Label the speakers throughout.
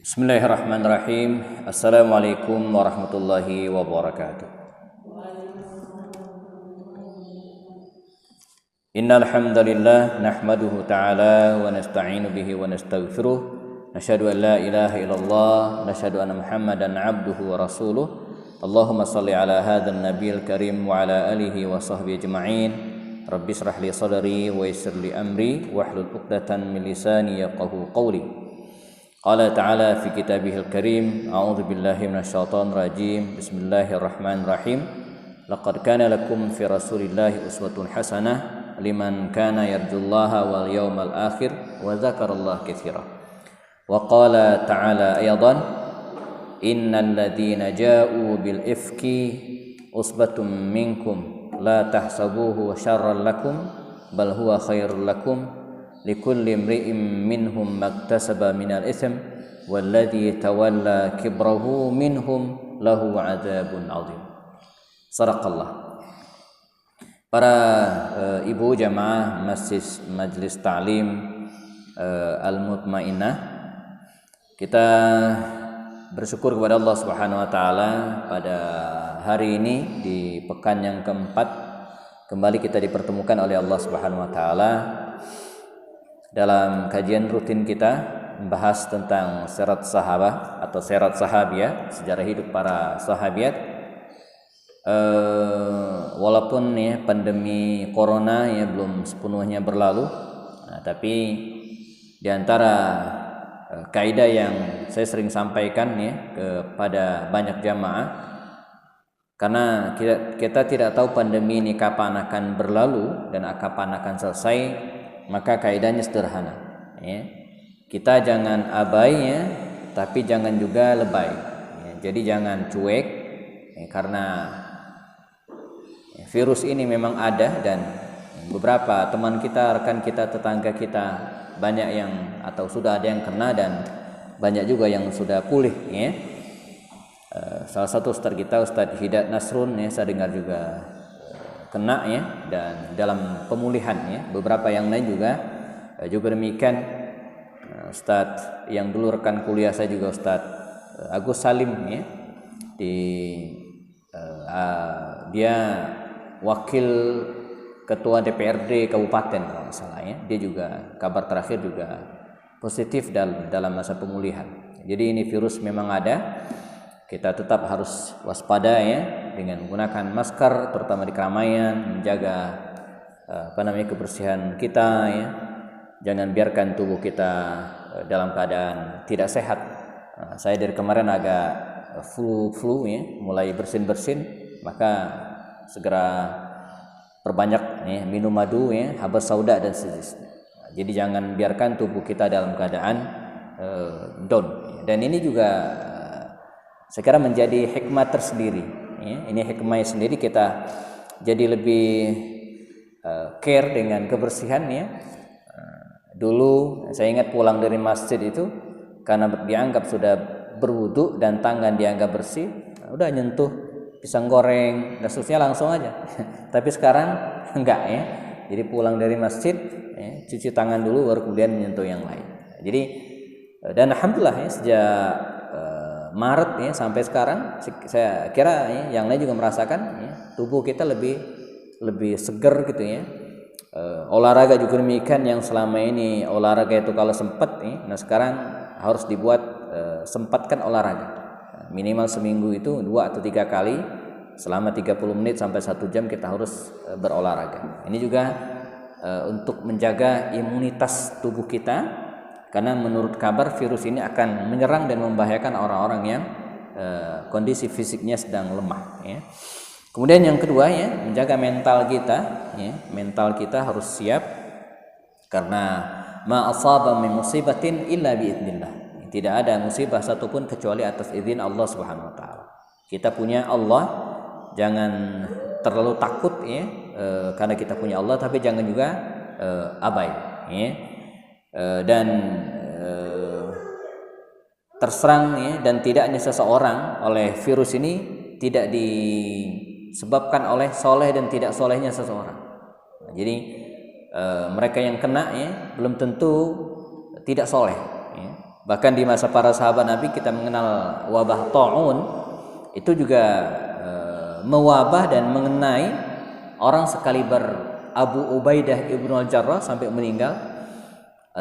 Speaker 1: Bismillahirrahmanirrahim. Assalamualaikum warahmatullahi wabarakatuh. Innal hamdalillah nahmaduhu ta'ala wa nasta'inu bihi wa nastaghfiruh. Nashhadu an la ilaha illallah, nashhadu anna Muhammadan 'abduhu wa rasuluh. Allahumma shalli ala hadzal nabiyil karim wa ala alihi wa sahbihi ajma'in. Rabbi shrah li sadri wa yassir li amri wahlul 'uqdatan min lisani yafqahu qawli. Qala ta'ala fi kitabihil karim, a'udzu billahi minasyaitonir rajim. Bismillahirrahmanirrahim. Laqad kana lakum fi rasulillahi uswatun hasanah liman kana yarjullaha wal yawmal akhir wa dzakarallaha katsira. Wa qala ta'ala aydan, innal ladzina ja'u bil ifki usbatum minkum la tahsabuhu syarran lakum bal huwa khairul lakum likulli imri'in minhum maktasaba minal itsm walladzi tawalla kibrahu minhum lahu adzabun adzim. Shadaqallah. Para ibu jamaah Masjid Majelis Ta'lim Al-Mutmainnah, kita bersyukur kepada Allah Subhanahu wa taala pada hari ini di pekan yang keempat kembali kita dipertemukan oleh Allah Subhanahu wa taala dalam kajian rutin kita membahas tentang syarat sahabah atau syarat sahabiah, sejarah hidup para sahabiat. Walaupun ya pandemi corona ya belum sepenuhnya berlalu, tapi di antara kaidah yang saya sering sampaikan ya kepada banyak jamaah, karena kita tidak tahu pandemi ini kapan akan berlalu dan kapan akan selesai, maka kaidahnya sederhana ya. Kita jangan abai ya, tapi jangan juga lebay ya. Jadi jangan cuek ya, karena virus ini memang ada dan beberapa teman kita, rekan kita, tetangga kita banyak yang atau sudah ada yang kena dan banyak juga yang sudah pulih ya. Salah satu ustaz kita, Ustaz Hidayat Nasrun ya, saya dengar juga kena ya, dan dalam pemulihan ya. Beberapa yang lain juga demikian. Ustadz yang dulu rekan kuliah saya juga, Ustadz Agus Salim ya, dia wakil ketua DPRD kabupaten kalau nggak salah ya. Dia juga kabar terakhir juga positif dalam masa pemulihan. Jadi ini virus memang ada. Kita tetap harus waspada ya dengan menggunakan masker terutama di keramaian, menjaga kebersihan kita ya. Jangan biarkan tubuh kita dalam keadaan tidak sehat. Saya dari kemarin agak flu ya, mulai bersin-bersin, maka segera perbanyak ya, minum madu ya, habas sauda dan sejenisnya. Jadi jangan biarkan tubuh kita dalam keadaan down. Dan ini juga sekarang menjadi hikmah tersendiri ya. Ini hikmahnya sendiri, kita jadi lebih care dengan kebersihan ya. Dulu saya ingat pulang dari masjid itu, karena dianggap sudah berwudu dan tangan dianggap bersih, udah nyentuh pisang goreng dan seterusnya langsung aja. Tapi sekarang enggak ya. Jadi pulang dari masjid ya, cuci tangan dulu baru kemudian menyentuh yang lain. Jadi dan alhamdulillah ya, sejak Maret ya sampai sekarang saya kira ya, yang lain juga merasakan ya, tubuh kita lebih seger gitu ya. Olahraga juga demikian, yang selama ini olahraga itu kalau sempat ya, nah sekarang harus dibuat sempatkan olahraga. Minimal seminggu itu 2 atau 3 kali selama 30 menit sampai 1 jam kita harus berolahraga. Ini juga untuk menjaga imunitas tubuh kita, karena menurut kabar virus ini akan menyerang dan membahayakan orang-orang yang kondisi fisiknya sedang lemah ya. Kemudian yang kedua ya, menjaga mental kita ya. Mental kita harus siap, karena ma asaba min musibatin illa biidznillah. Tidak ada musibah satupun kecuali atas izin Allah Subhanahu wa taala. Kita punya Allah, jangan terlalu takut ya, karena kita punya Allah, tapi jangan juga abai ya. Dan terserang ya, dan tidaknya seseorang oleh virus ini tidak disebabkan oleh soleh dan tidak solehnya seseorang. Jadi mereka yang kena ya belum tentu tidak soleh ya. Bahkan di masa para sahabat Nabi kita mengenal wabah ta'un itu juga mewabah dan mengenai orang sekaliber Abu Ubaidah ibnu al-Jarrah sampai meninggal,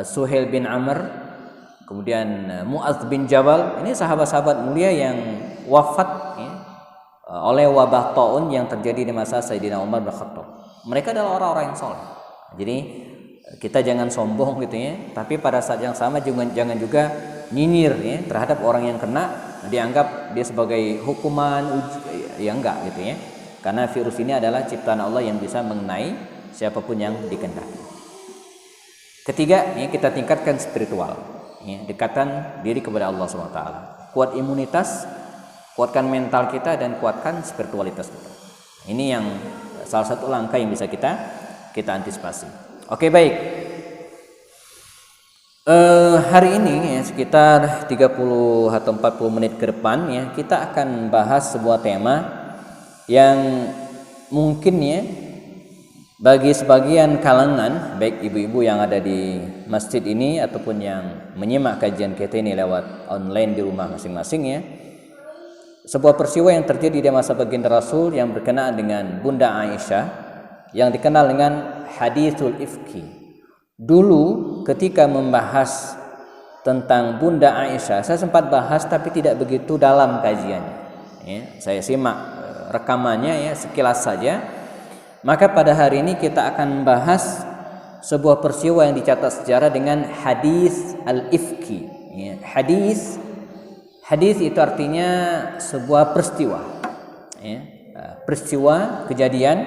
Speaker 1: Suhail bin Amr, kemudian Mu'adz bin Jabal. Ini sahabat-sahabat mulia yang wafat ya, oleh wabah ta'un yang terjadi di masa Sayyidina Umar bin Khattab. Mereka adalah orang-orang yang soleh. Jadi kita jangan sombong gitu ya, tapi pada saat yang sama jangan juga nyinyir ya terhadap orang yang kena, dianggap dia sebagai hukuman, ya enggak gitu ya. Karena virus ini adalah ciptaan Allah yang bisa mengenai siapapun yang dikehendaki. Ketiga, ya, kita tingkatkan spiritual, ya, dekatkan diri kepada Allah SWT. Kuat imunitas, kuatkan mental kita dan kuatkan spiritualitas kita. Ini yang salah satu langkah yang bisa kita antisipasi. Oke, baik. Hari ini ya, sekitar 30 atau 40 menit ke depan ya, kita akan bahas sebuah tema yang mungkin ya bagi sebagian kalangan, baik ibu-ibu yang ada di masjid ini ataupun yang menyimak kajian kita ini lewat online di rumah masing-masing ya, sebuah peristiwa yang terjadi di masa baginda Rasul yang berkenaan dengan Bunda Aisyah yang dikenal dengan hadithul ifki. Dulu ketika membahas tentang Bunda Aisyah, saya sempat bahas tapi tidak begitu dalam kajiannya ya, saya simak rekamannya ya sekilas saja. Maka pada hari ini kita akan membahas sebuah peristiwa yang dicatat sejarah dengan hadis al-ifki ya. Hadis itu artinya sebuah peristiwa ya, peristiwa, kejadian,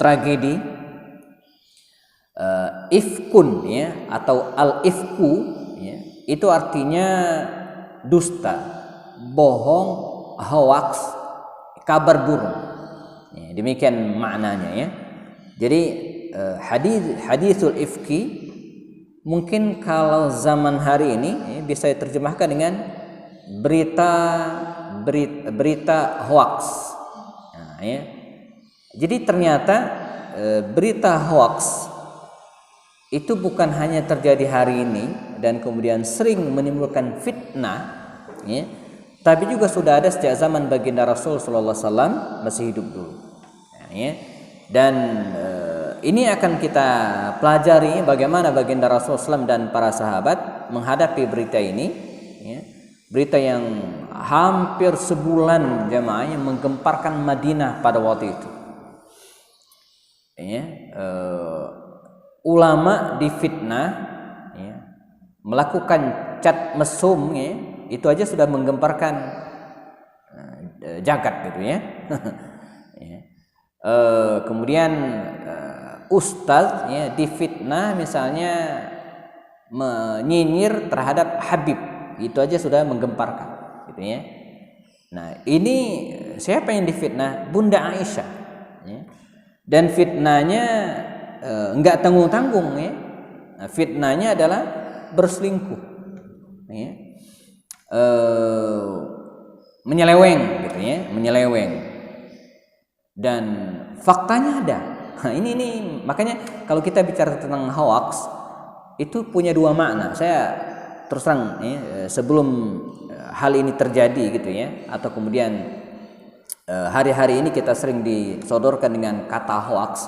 Speaker 1: tragedi. Ifkun ya atau al-ifku ya, itu artinya dusta, bohong, hoax, kabar burung ya, demikian maknanya ya. Jadi hadithul ifki mungkin kalau zaman hari ini ya, bisa diterjemahkan dengan berita hoax nah, ya. Jadi ternyata berita hoax itu bukan hanya terjadi hari ini dan kemudian sering menimbulkan fitnah ya, tapi juga sudah ada sejak zaman baginda Rasul sallallahu alaihi wasallam masih hidup dulu ya. Dan ini akan kita pelajari bagaimana baginda Rasul SAW dan para sahabat menghadapi berita ini ya. Berita yang hampir sebulan jamaah yang menggemparkan Madinah pada waktu itu ya. Ulama difitnah ya, melakukan cat mesum ya, itu aja sudah menggemparkan jagat gitu ya. Ya. Kemudian ustaz ya, difitnah misalnya menyinyir terhadap Habib, itu aja sudah menggemparkan gitu ya. Nah, ini siapa yang difitnah? Bunda Aisyah ya. Dan fitnahnya enggak tanggung-tanggung ya. Fitnahnya adalah berselingkuh ya. Menyeleweng gitu ya, menyeleweng. Dan faktanya ada. Nah, ini makanya kalau kita bicara tentang hoax itu punya dua makna. Saya terus terang ya, sebelum hal ini terjadi gitu ya, atau kemudian hari-hari ini kita sering disodorkan dengan kata hoax.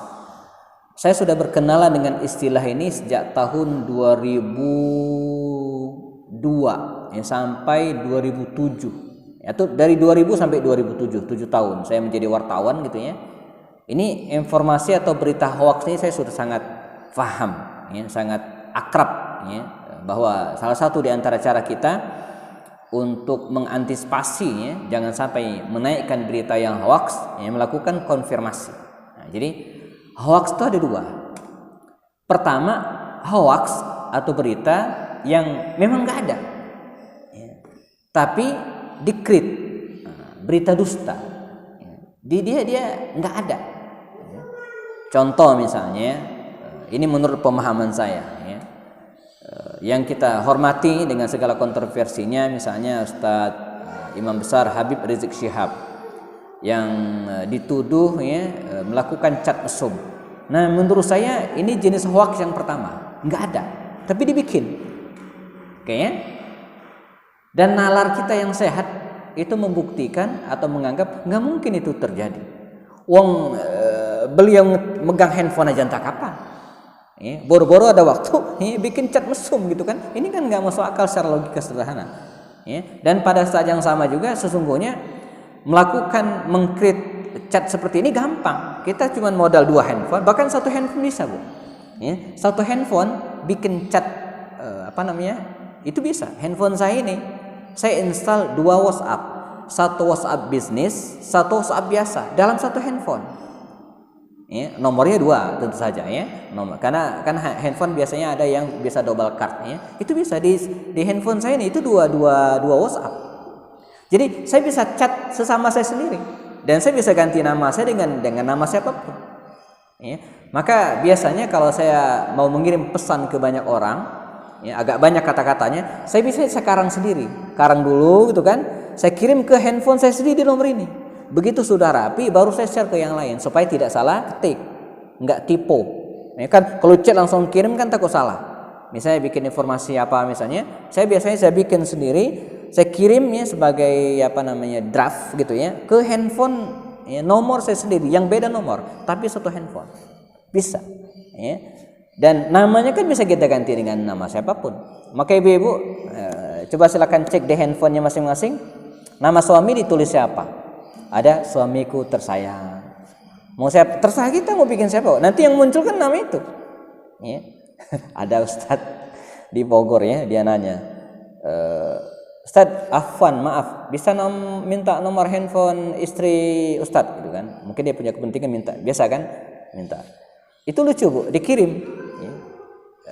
Speaker 1: Saya sudah berkenalan dengan istilah ini sejak tahun 2002 ya, sampai 2007. Atau dari 2000 sampai 2007, 7 tahun saya menjadi wartawan gitu ya. Ini informasi atau berita hoax ini saya sudah sangat paham ya, sangat akrab ya, bahwa salah satu di antara cara kita untuk mengantisipasi ya, jangan sampai menaikkan berita yang hoax ya, melakukan konfirmasi. Nah, jadi hoax itu ada dua. Pertama, hoax atau berita yang memang nggak ada, ya, tapi dikrit, berita dusta. Dia nggak ada. Contoh misalnya, ini menurut pemahaman saya, ya, yang kita hormati dengan segala kontroversinya, misalnya Ustadz Imam Besar Habib Rizik Syihab yang dituduh ya, melakukan cat mesum. Nah, menurut saya ini jenis hoax yang pertama, nggak ada, tapi dibikin, kayaknya Dan nalar kita yang sehat itu membuktikan atau menganggap nggak mungkin itu terjadi. Wong beliau megang handphone aja entah kapan. Boro-boro ada waktu bikin chat mesum gitu kan. Ini kan nggak masuk akal secara logika sederhana. Dan pada saat yang sama juga sesungguhnya melakukan mengcreate chat seperti ini gampang. Kita cuma modal 2 handphone, bahkan 1 handphone bisa, Bu. 1 handphone bikin chat itu bisa. Handphone saya ini saya install 2 WhatsApp, 1 WhatsApp bisnis, 1 WhatsApp biasa dalam 1 handphone. Nomornya 2 tentu saja karena kan handphone biasanya ada yang bisa double card itu bisa di handphone saya ini itu dua WhatsApp. Jadi saya bisa chat sesama saya sendiri dan saya bisa ganti nama saya dengan nama siapapun. Maka biasanya kalau saya mau mengirim pesan ke banyak orang agak banyak kata-katanya, saya bisa sekarang sendiri, karang dulu gitu kan, saya kirim ke handphone saya sendiri di nomor ini. Begitu sudah rapi, baru saya share ke yang lain supaya tidak salah ketik, nggak typo. Kan kalau chat langsung kirim kan takut salah. Misalnya bikin informasi apa misalnya, saya biasanya bikin sendiri, saya kirimnya sebagai draft gitu ke handphone nomor saya sendiri yang beda nomor, tapi 1 handphone bisa. Dan namanya kan bisa kita ganti dengan nama siapapun. Maka ibu-ibu coba silakan cek di handphonenya masing-masing. Nama suami ditulis siapa? Ada suamiku tersayang. Mau siapa? Terserah kita mau bikin siapa. Nanti yang muncul kan nama itu. Ada Ustadz di Bogor dia nanya, Ustadz Afwan maaf bisa minta nomor handphone istri Ustadz gitu kan. Mungkin dia punya kepentingan minta. Biasa kan minta. Itu lucu, Bu, dikirim.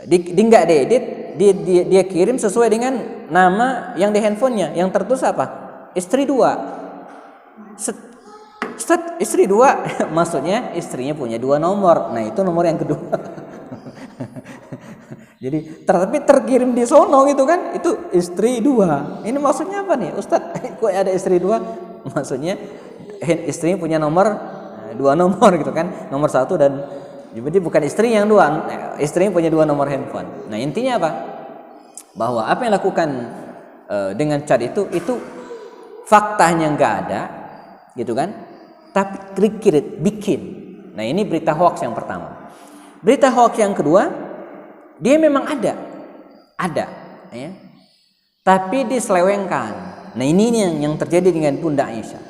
Speaker 1: Enggak diedit, dia kirim sesuai dengan nama yang di handphonenya. Yang tertulis apa? Istri 2. Ustaz, istri 2 maksudnya istrinya punya 2 nomor. Nah, itu nomor yang kedua. Jadi tapi terkirim di sono gitu kan, itu istri 2. Ini maksudnya apa nih? Ustaz, kok ada istri 2? Maksudnya istrinya punya nomor 2 nomor gitu kan. Nomor 1 dan jadi bukan istri yang 2, istrinya punya 2 nomor handphone. Nah, intinya apa? Bahwa apa yang lakukan dengan chat itu faktanya nggak ada, gitu kan? Tapi bikin. Nah, ini berita hoax yang pertama. Berita hoax yang kedua, dia memang ada, tapi diselewengkan. Nah, ini yang terjadi dengan Bunda Aisyah.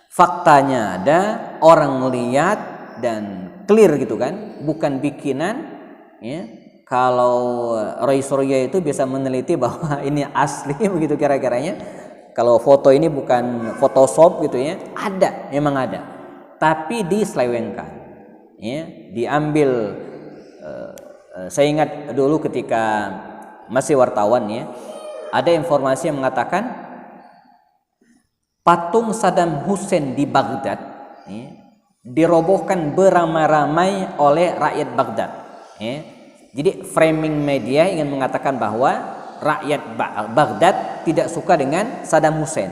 Speaker 1: Faktanya ada, orang melihat dan clear gitu kan, bukan bikinan. Kalau Roy Suryo itu bisa meneliti bahwa ini asli begitu kira-kiranya. Kalau foto ini bukan Photoshop gitu memang ada, tapi diselewengkan. Diambil. Saya ingat dulu ketika masih wartawan ada informasi yang mengatakan patung Saddam Hussein di Baghdad dirobohkan beramai-ramai oleh rakyat Baghdad. Jadi framing media ingin mengatakan bahwa rakyat Baghdad tidak suka dengan Saddam Hussein.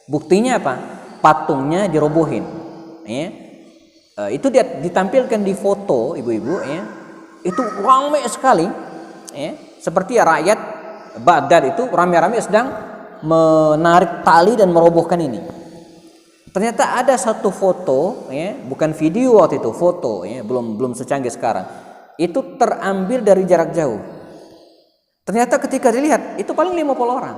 Speaker 1: Buktinya apa? Patungnya dirobohin. Itu ditampilkan di foto, ibu-ibu. Itu ramai sekali. Seperti rakyat Baghdad itu ramai-ramai sedang menarik tali dan merobohkan ini. Ternyata ada satu foto, bukan video waktu itu, foto, belum secanggih sekarang. Itu terambil dari jarak jauh. Ternyata ketika dilihat itu paling 50 orang.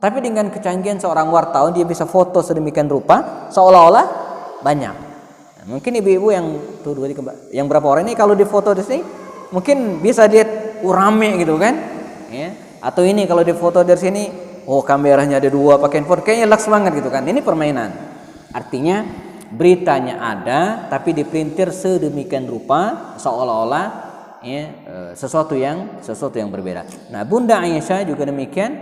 Speaker 1: Tapi dengan kecanggihan seorang wartawan dia bisa foto sedemikian rupa seolah-olah banyak. Nah, mungkin ibu-ibu yang berapa orang ini kalau difoto di sini mungkin bisa lihat rame gitu kan? Atau ini kalau difoto dari sini, kameranya ada 2 pakai handphone, kayaknya laks banget gitu kan. Ini permainan. Artinya beritanya ada tapi dipelintir sedemikian rupa seolah-olah sesuatu yang berbeda. Nah, Bunda Aisyah juga demikian,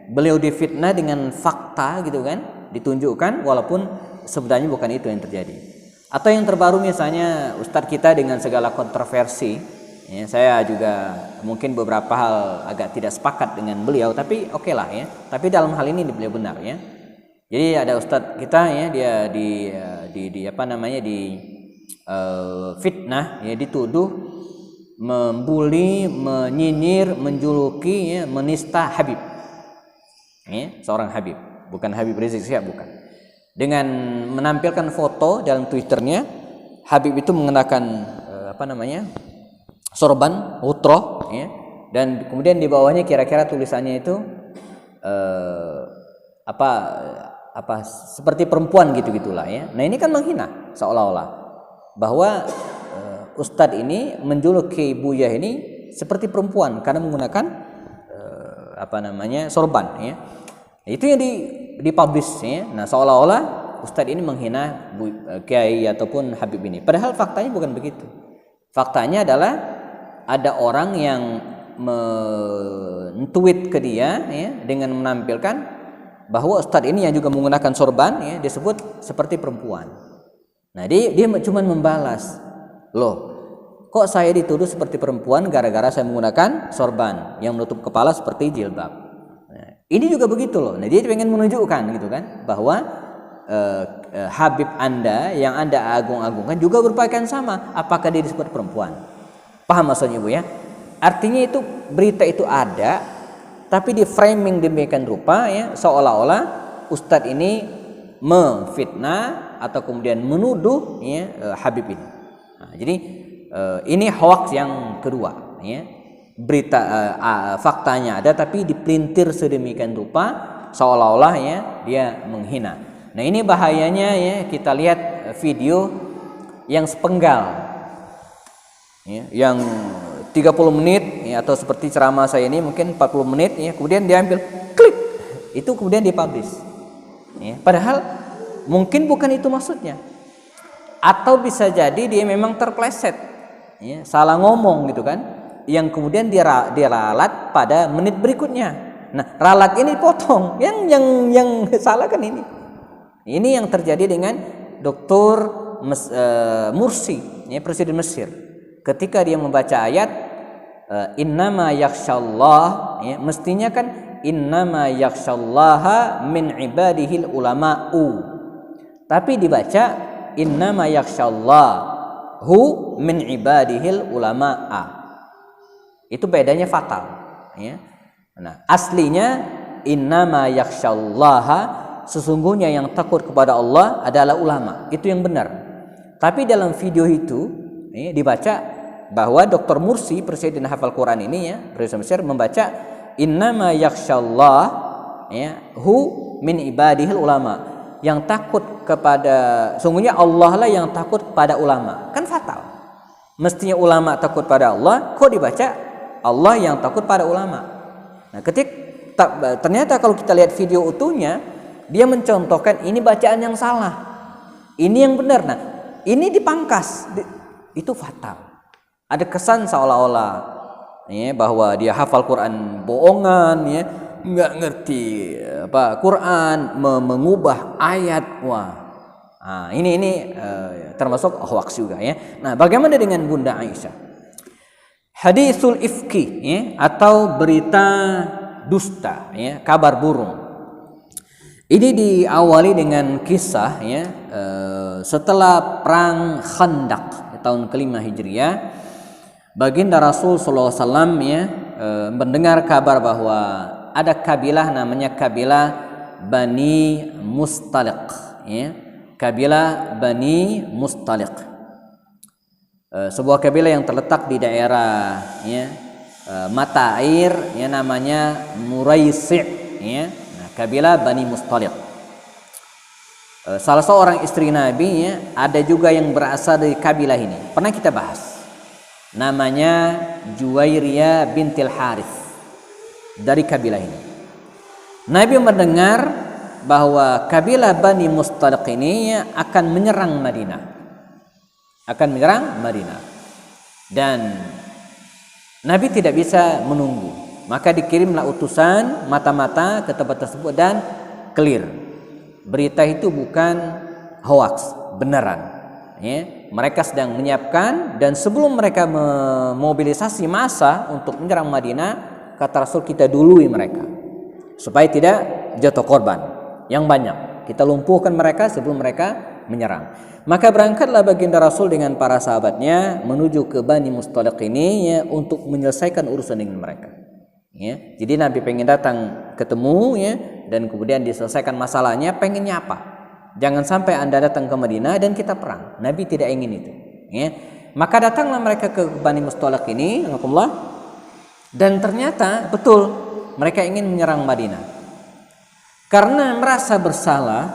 Speaker 1: beliau difitnah dengan fakta gitu kan, ditunjukkan walaupun sebenarnya bukan itu yang terjadi. Atau yang terbaru misalnya Ustadz kita dengan segala kontroversi, saya juga mungkin beberapa hal agak tidak sepakat dengan beliau, tapi oke lah tapi dalam hal ini beliau benar Jadi ada Ustadz kita dia fitnah dituduh membuli, menyinyir, menjuluki menista Habib. ya, seorang Habib, bukan Habib Rizik Syihab, bukan. Dengan menampilkan foto dalam Twitternya, Habib itu mengenakan sorban utro, ya, dan kemudian di bawahnya kira-kira tulisannya itu seperti perempuan gitu-gitulah, ya. Nah ini kan menghina seolah-olah bahwa Ustadz ini menjuluki Buya ini seperti perempuan karena menggunakan sorban, ya. Itu yang dipublish, ya. Nah seolah-olah Ustadz ini menghina Kiai ataupun Habib ini. Padahal faktanya bukan begitu. Faktanya adalah ada orang yang men-tweet ke dia, ya, dengan menampilkan bahwa Ustadz ini yang juga menggunakan sorban, ya, disebut seperti perempuan. Nah dia cuma membalas, loh, kok saya dituduh seperti perempuan gara-gara saya menggunakan sorban yang menutup kepala seperti jilbab. Nah, ini juga begitu loh. Nah dia pengen menunjukkan gitu kan bahwa Habib Anda yang Anda agung-agungkan juga berpakaian sama. Apakah dia disebut perempuan? Paham maksudnya Bu ya? Artinya itu berita itu ada, tapi di framing demikian rupa, ya, seolah-olah Ustadz ini memfitnah atau kemudian menuduh, ya, Habib ini. Nah, jadi ini hoax yang kedua, ya. Berita faktanya ada tapi dipelintir sedemikian rupa seolah-olah, ya, dia menghina. Nah ini bahayanya, ya, kita lihat video yang sepenggal, ya, yang 30 menit, ya, atau seperti ceramah saya ini mungkin 40 menit, ya, kemudian diambil klik, itu kemudian dipublish, ya, padahal mungkin bukan itu maksudnya, atau bisa jadi dia memang terpleset, ya, salah ngomong gitu kan, yang kemudian dia ralat pada menit berikutnya. Nah ralat ini potong, yang salah kan ini yang terjadi dengan Dr. Mursi, ya, Presiden Mesir, ketika dia membaca ayat innama yakhsyallah, ya, mestinya kan innama yakhsyallaha min ibadihil ulama'u, tapi dibaca innama yakhsyallahu min ibadihil ulama'a. Itu bedanya fatal, ya. Nah aslinya innama yakhsyallaha, sesungguhnya yang takut kepada Allah adalah ulama, itu yang benar. Tapi dalam video itu, ya, dibaca bahwa Dr. Mursi, Presiden hafal Quran ini, ya, Presiden Mesir, membaca innama yakhsyallah, ya, hu min ibadihil ulama, yang takut kepada, sungguhnya Allah lah yang takut pada ulama. Kan fatal. Mestinya ulama takut pada Allah, kok dibaca Allah yang takut pada ulama. Nah ternyata kalau kita lihat video utuhnya, dia mencontohkan ini bacaan yang salah, ini yang benar. Nah ini dipangkas, itu fatal. Ada kesan seolah-olah, ya, bahwa dia hafal Quran bohongan, ya, nggak ngerti Quran, mengubah ayat. Wah, nah, ini termasuk hoax juga, ya. Nah bagaimana dengan Bunda Aisyah? Hadisul ifki, ya, atau berita dusta, ya, kabar burung. Ini diawali dengan kisah, ya, setelah perang Khandaq tahun ke-5 Hijriah, baginda Rasul sallallahu alaihi wasallam, ya, mendengar kabar bahwa ada kabilah namanya kabilah Bani Mustaliq, ya, kabilah Bani Mustaliq, sebuah kabilah yang terletak di daerah, ya, mata air, ya, namanya Muraisi', ya. Kabilah Bani Mustaliq. Salah seorang istri Nabi, ya, ada juga yang berasal dari kabilah ini. Pernah kita bahas. Namanya Juwairiyah bintil Harith, dari kabilah ini. Nabi mendengar bahwa kabilah Bani Mustaliq ini, ya, akan menyerang Madinah. Dan Nabi tidak bisa menunggu. Maka dikirimlah utusan mata-mata ke tempat tersebut dan clear. Berita itu bukan hoax, beneran, ya. Mereka sedang menyiapkan, dan sebelum mereka memobilisasi massa untuk menyerang Madinah, kata Rasul, kita dului mereka supaya tidak jatuh korban yang banyak. Kita lumpuhkan mereka sebelum mereka menyerang. Maka berangkatlah baginda Rasul dengan para sahabatnya menuju ke Bani Mustaliq ini, ya, untuk menyelesaikan urusan dengan mereka. Ya, jadi Nabi pengen datang ketemu, ya, dan kemudian diselesaikan masalahnya, pengennya apa? Jangan sampai Anda datang ke Madinah dan kita perang. Nabi tidak ingin itu, ya. Maka datanglah mereka ke Bani Mustaliq ini, alhamdulillah, dan ternyata betul mereka ingin menyerang Madinah. Karena merasa bersalah,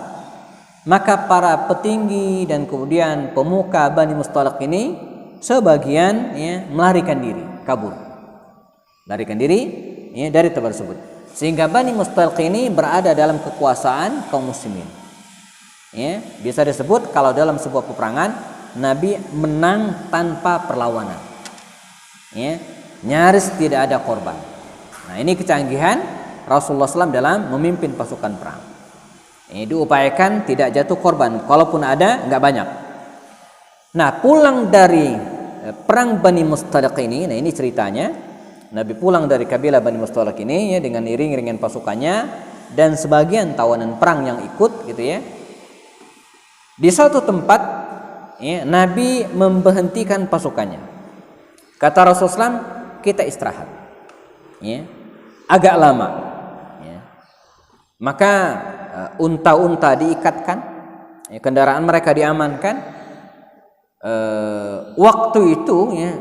Speaker 1: maka para petinggi dan kemudian pemuka Bani Mustaliq ini sebagian, ya, melarikan diri, kabur, larikan diri, ya, dari tempat tersebut, sehingga Bani Mustaliq ini berada dalam kekuasaan kaum muslimin. Ya, bisa disebut kalau dalam sebuah peperangan Nabi menang tanpa perlawanan, ya, nyaris tidak ada korban. Nah, ini kecanggihan Rasulullah SAW dalam memimpin pasukan perang. Ini diupayakan tidak jatuh korban, kalaupun ada nggak banyak. Nah, pulang dari perang Bani Mustaliq ini, nah ini ceritanya, Nabi pulang dari kabilah Bani Mustaliq ini, ya, dengan iring-iringan pasukannya dan sebagian tawanan perang yang ikut, gitu ya. Di suatu tempat, ya, Nabi memberhentikan pasukannya. Kata Rasulullah SAW, kita istirahat, ya, agak lama, ya. Maka unta-unta diikatkan, ya, kendaraan mereka diamankan. Waktu itu, ya,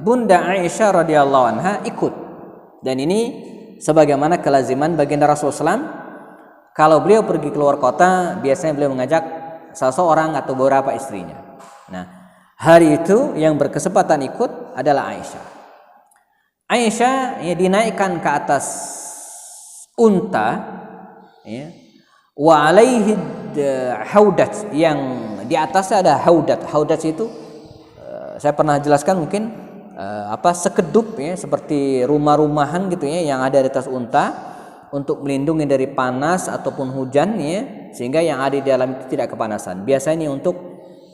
Speaker 1: Bunda Aisyah radhiyallahu anha ikut, dan ini sebagaimana kelaziman baginda Rasulullah SAW, kalau beliau pergi keluar kota biasanya beliau mengajak seseorang atau beberapa istrinya. Nah, hari itu yang berkesempatan ikut adalah Aisyah. Aisyah, ya, dinaikkan ke atas unta, ya, wa alaihi haudat, yang di atasnya ada haudat. Haudat itu saya pernah jelaskan mungkin sekedup, ya, seperti rumah-rumahan gitu, ya, yang ada di atas unta untuk melindungi dari panas ataupun hujan, ya, sehingga yang ada di dalam itu tidak kepanasan. Biasanya untuk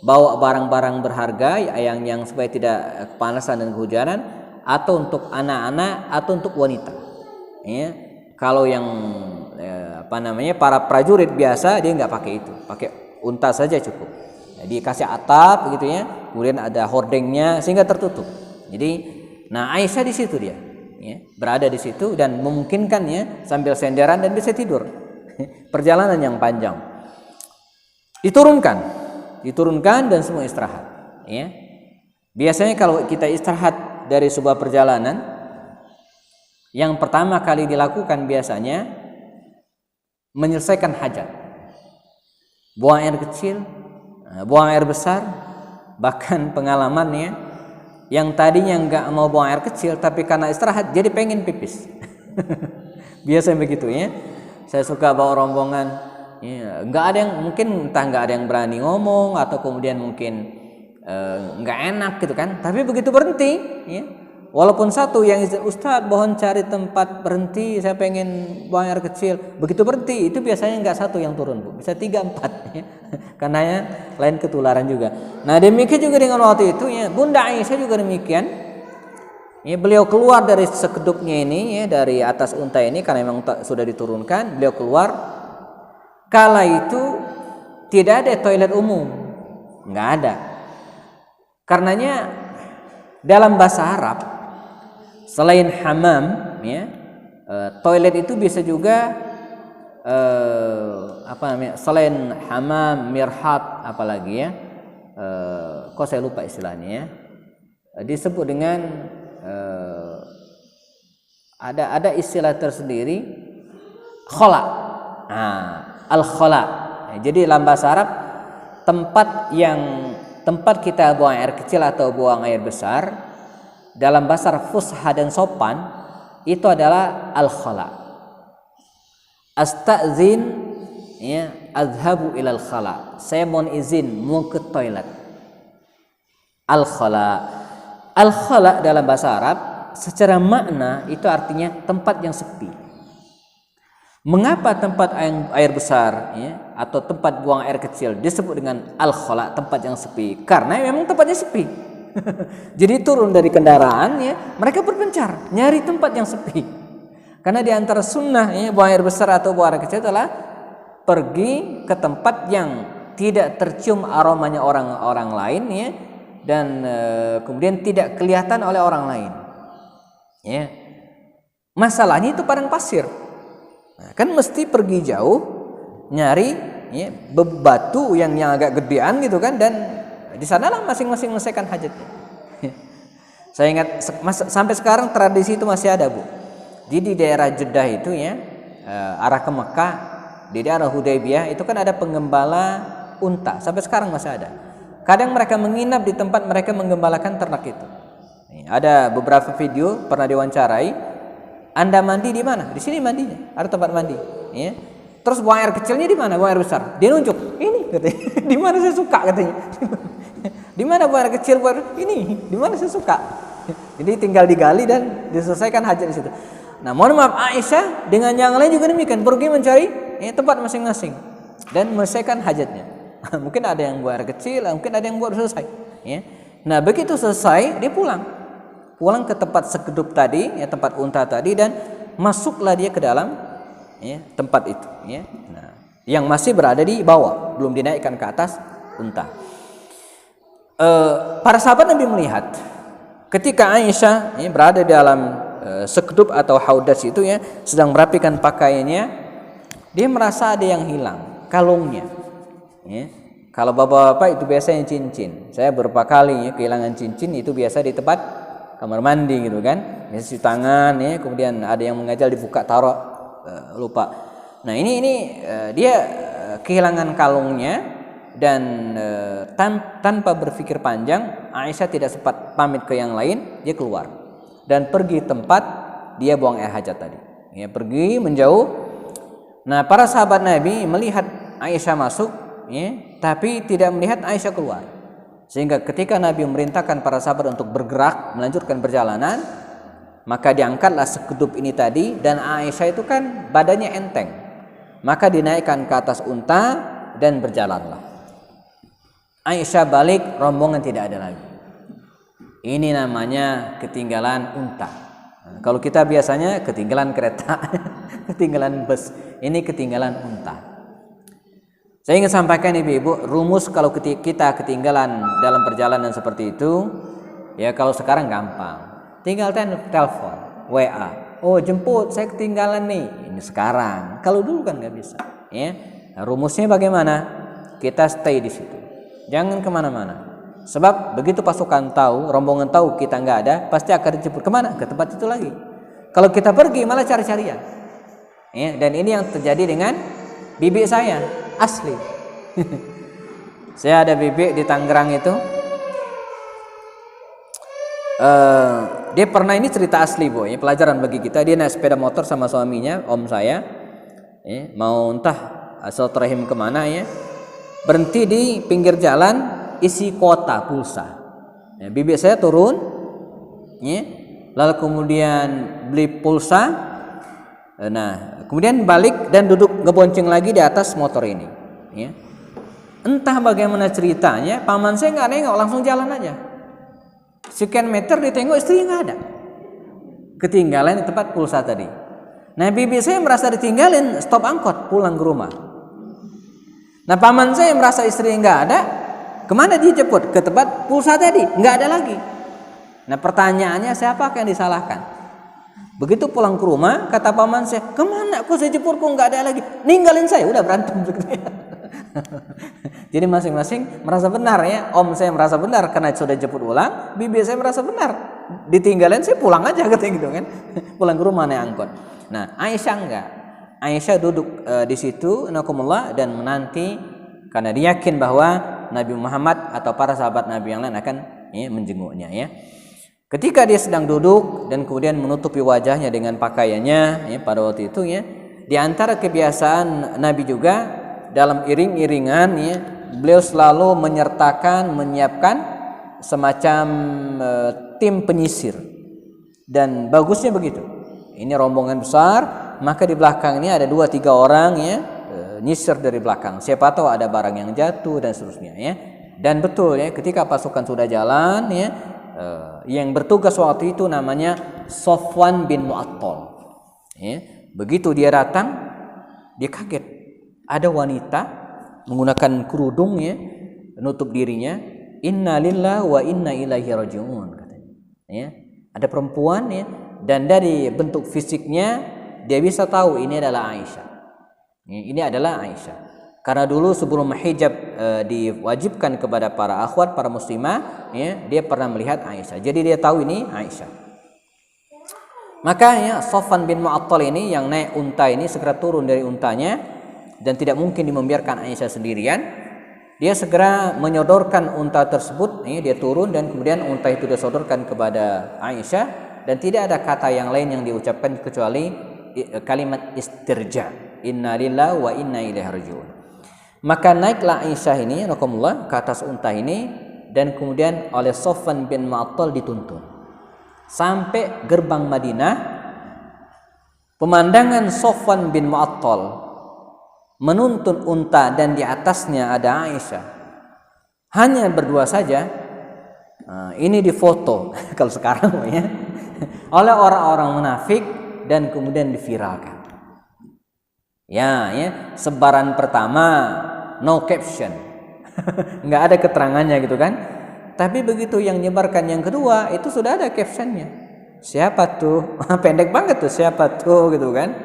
Speaker 1: bawa barang-barang berharga yang supaya tidak kepanasan dan kehujanan, atau untuk anak-anak atau untuk wanita, ya. Kalau yang para prajurit biasa dia nggak pakai itu, pakai unta saja cukup. Jadi kasih atap gitu, ya, kemudian ada hordengnya sehingga tertutup. Jadi, nah Aisyah di situ dia, ya, berada di situ dan memungkinkan, ya, sambil senderan dan bisa tidur. Perjalanan yang panjang. Diturunkan dan semua istirahat, ya. Biasanya kalau kita istirahat dari sebuah perjalanan, yang pertama kali dilakukan biasanya menyelesaikan hajat. Buang air kecil, buang air besar, bahkan pengalamannya yang tadinya nggak mau buang air kecil tapi karena istirahat jadi pengen pipis. Biasanya begitu, ya. Saya suka bawa rombongan, ya, nggak ada yang mungkin entah nggak ada yang berani ngomong atau kemudian mungkin nggak enak gitu kan, tapi begitu berhenti, ya, walaupun satu yang Ustaz mohon cari tempat berhenti, saya pengen buang air kecil, begitu berhenti itu biasanya nggak satu yang turun, Bu, bisa 3-4, ya. Karena ya, lain ketularan juga. Nah, demikian juga dengan waktu itu, ya, Bunda Aisyah juga demikian, ya, beliau keluar dari sekedupnya ini, ya, dari atas unta ini karena memang sudah diturunkan, beliau keluar. Kala itu tidak ada toilet umum, nggak ada. Karenanya dalam bahasa Arab selain hamam, ya, toilet itu bisa juga selain hamam, mirhat, apalagi, ya, kok saya lupa istilahnya, ya, disebut dengan ada istilah tersendiri, khala. Nah, al khala. Jadi dalam bahasa Arab tempat kita buang air kecil atau buang air besar dalam bahasa fusha dan sopan itu adalah al khala. Astazin, ya, azhabu ilal khala. Saya mohon izin mau ke toilet. Al khala. Al khala dalam bahasa Arab secara makna itu artinya tempat yang sepi. Mengapa tempat air besar, ya, atau tempat buang air kecil disebut dengan al-khala, tempat yang sepi? Karena memang tempatnya sepi. Jadi turun dari kendaraan, ya, mereka berpencar nyari tempat yang sepi. Karena di antara sunnah, ya, buang air besar atau buang air kecil adalah pergi ke tempat yang tidak tercium aromanya orang lain, ya, dan kemudian tidak kelihatan oleh orang lain, ya. Masalahnya itu padang pasir. Nah, kan mesti pergi jauh nyari ya, batu yang agak gedean gitu kan, dan di sanalah masing-masing menyelesaikan hajatnya. Saya ingat sampai sekarang tradisi itu masih ada, Bu. Jadi di daerah Jeddah itu ya, arah ke Mekah, di daerah Hudaybiyah itu kan ada penggembala unta. Sampai sekarang masih ada. Kadang mereka menginap di tempat mereka menggembalakan ternak itu. Ada beberapa video pernah diwawancarai, Anda mandi di mana? Di sini mandinya, ada tempat mandi. Ya. Terus buang air kecilnya di mana? Buang air besar. Dia nunjuk, ini katanya. Di mana saya suka katanya. Di mana buang air kecil? Ini, di mana saya suka. Jadi tinggal digali dan diselesaikan hajat di situ. Nah, mohon maaf, Aisyah dengan yang lain juga demikian, pergi mencari tempat masing-masing dan menyelesaikan hajatnya. Mungkin ada yang buang air kecil, mungkin ada yang buat selesai. Ya. Nah, begitu selesai dia pulang ke tempat sekedup tadi, ya, tempat unta tadi, dan masuklah dia ke dalam tempat itu. Ya. Nah, yang masih berada di bawah, belum dinaikkan ke atas unta. Para sahabat Nabi melihat ketika Aisyah berada di dalam sekedup atau haudas itu ya, sedang merapikan pakaiannya, dia merasa ada yang hilang, kalungnya. Ya. Kalau bapak-bapak itu biasanya cincin. Saya beberapa kali ya kehilangan cincin itu biasa di tempat kamar mandi gitu kan, biasa di tangan ya, kemudian ada yang mengajal dibuka taruh lupa. Nah ini dia kehilangan kalungnya. Dan tanpa berpikir panjang, Aisyah tidak sempat pamit ke yang lain, dia keluar dan pergi tempat dia buang air hajat tadi. Ya, pergi menjauh. Nah, para sahabat Nabi melihat Aisyah masuk, ya, tapi tidak melihat Aisyah keluar. Sehingga ketika Nabi memerintahkan para sahabat untuk bergerak melanjutkan perjalanan, maka diangkatlah sekedup ini tadi, dan Aisyah itu kan badannya enteng, maka dinaikkan ke atas unta dan berjalanlah. Aisyah balik, rombongan tidak ada lagi. Ini namanya ketinggalan unta. Nah, kalau kita biasanya ketinggalan kereta, ketinggalan bus, ini ketinggalan unta. Saya ingin sampaikan ibu-ibu, rumus kalau kita ketinggalan dalam perjalanan seperti itu, ya kalau sekarang gampang, tinggal telepon, WA, oh jemput, saya ketinggalan nih. Ini sekarang. Kalau dulu kan nggak bisa. Ya, nah, rumusnya bagaimana? Kita stay di situ. Jangan kemana-mana. Sebab begitu pasukan tahu, rombongan tahu kita nggak ada, pasti akan dijemput kemana? Ke tempat itu lagi. Kalau kita pergi malah cari-carian. Ya, dan ini yang terjadi dengan bibi saya asli. Saya ada bibi di Tangerang itu. Dia pernah, ini cerita asli Bu, ya, pelajaran bagi kita. Dia naik sepeda motor sama suaminya, om saya, ya, mau entah silaturahim kemana ya. Berhenti di pinggir jalan, isi kuota pulsa. Ya, bibi saya turun, ya, lalu kemudian beli pulsa. Nah, kemudian balik dan duduk ngebonceng lagi di atas motor ini. Ya. Entah bagaimana ceritanya, paman saya nggak nengok, langsung jalan aja. Sekian meter ditengok, istri nggak ada. Ketinggalan di tempat pulsa tadi. Nah, bibi saya merasa ditinggalin, stop angkot, pulang ke rumah. Nah, paman saya merasa istri nggak ada, kemana dia jemput? Ke tempat pulsa tadi, nggak ada lagi. Nah, pertanyaannya siapa yang disalahkan? Begitu pulang ke rumah, kata paman saya, kemana? Kok saya jemput kok nggak ada lagi? Ninggalin saya, udah berantem. Jadi masing-masing merasa benar ya. Om saya merasa benar karena sudah jemput ulang, bibi saya merasa benar. Ditinggalin saya pulang aja katanya gitu kan. Pulang ke rumah naik angkot. Nah, Aisyah enggak. Aisyah duduk di situ nakumullah dan menanti karena dia yakin bahwa Nabi Muhammad atau para sahabat Nabi yang lain akan menjenguknya ya. Ketika dia sedang duduk dan kemudian menutupi wajahnya dengan pakaiannya ya, pada waktu itu ya, di antara kebiasaan Nabi juga dalam iring-iringan ya, beliau selalu menyiapkan semacam tim penyisir. Dan bagusnya begitu. Ini rombongan besar, maka di belakang ini ada 2-3 orang ya, nyisir dari belakang. Siapa tahu ada barang yang jatuh dan seterusnya ya. Dan betul ya, ketika pasukan sudah jalan ya, yang bertugas waktu itu namanya Sofwan bin Mu'attal. Ya, begitu dia datang, dia kaget. Ada wanita menggunakan kerudung ya, menutup dirinya. Inna lillahi wa inna ilaihi raji'un katanya. Ya, ada perempuan ya, dan dari bentuk fisiknya dia bisa tahu ini adalah Aisyah. Ini adalah Aisyah. Karena dulu sebelum hijab diwajibkan kepada para akhwat, para muslimah, ya, dia pernah melihat Aisyah. Jadi dia tahu ini Aisyah. Maka ya, Safwan bin Mu'attal ini yang naik unta ini segera turun dari untanya dan tidak mungkin membiarkan Aisyah sendirian. Dia segera menyodorkan unta tersebut, ya, dia turun dan kemudian unta itu disodorkan kepada Aisyah dan tidak ada kata yang lain yang diucapkan kecuali kalimat istirja. Inna lillahi wa inna ilaihi raji'un. Maka naiklah Aisyah ini rahimakumullah ke atas unta ini dan kemudian oleh Safwan bin Mu'attal dituntun sampai gerbang Madinah. Pemandangan Safwan bin Mu'attal menuntun unta dan di atasnya ada Aisyah hanya berdua saja. Ini difoto kalau sekarang ya oleh orang-orang munafik dan kemudian diviralkan. Ya, sebaran pertama no caption, nggak ada keterangannya gitu kan. Tapi begitu yang nyebarkan yang kedua itu sudah ada captionnya. Siapa tuh? Pendek banget tuh, siapa tuh gitu kan.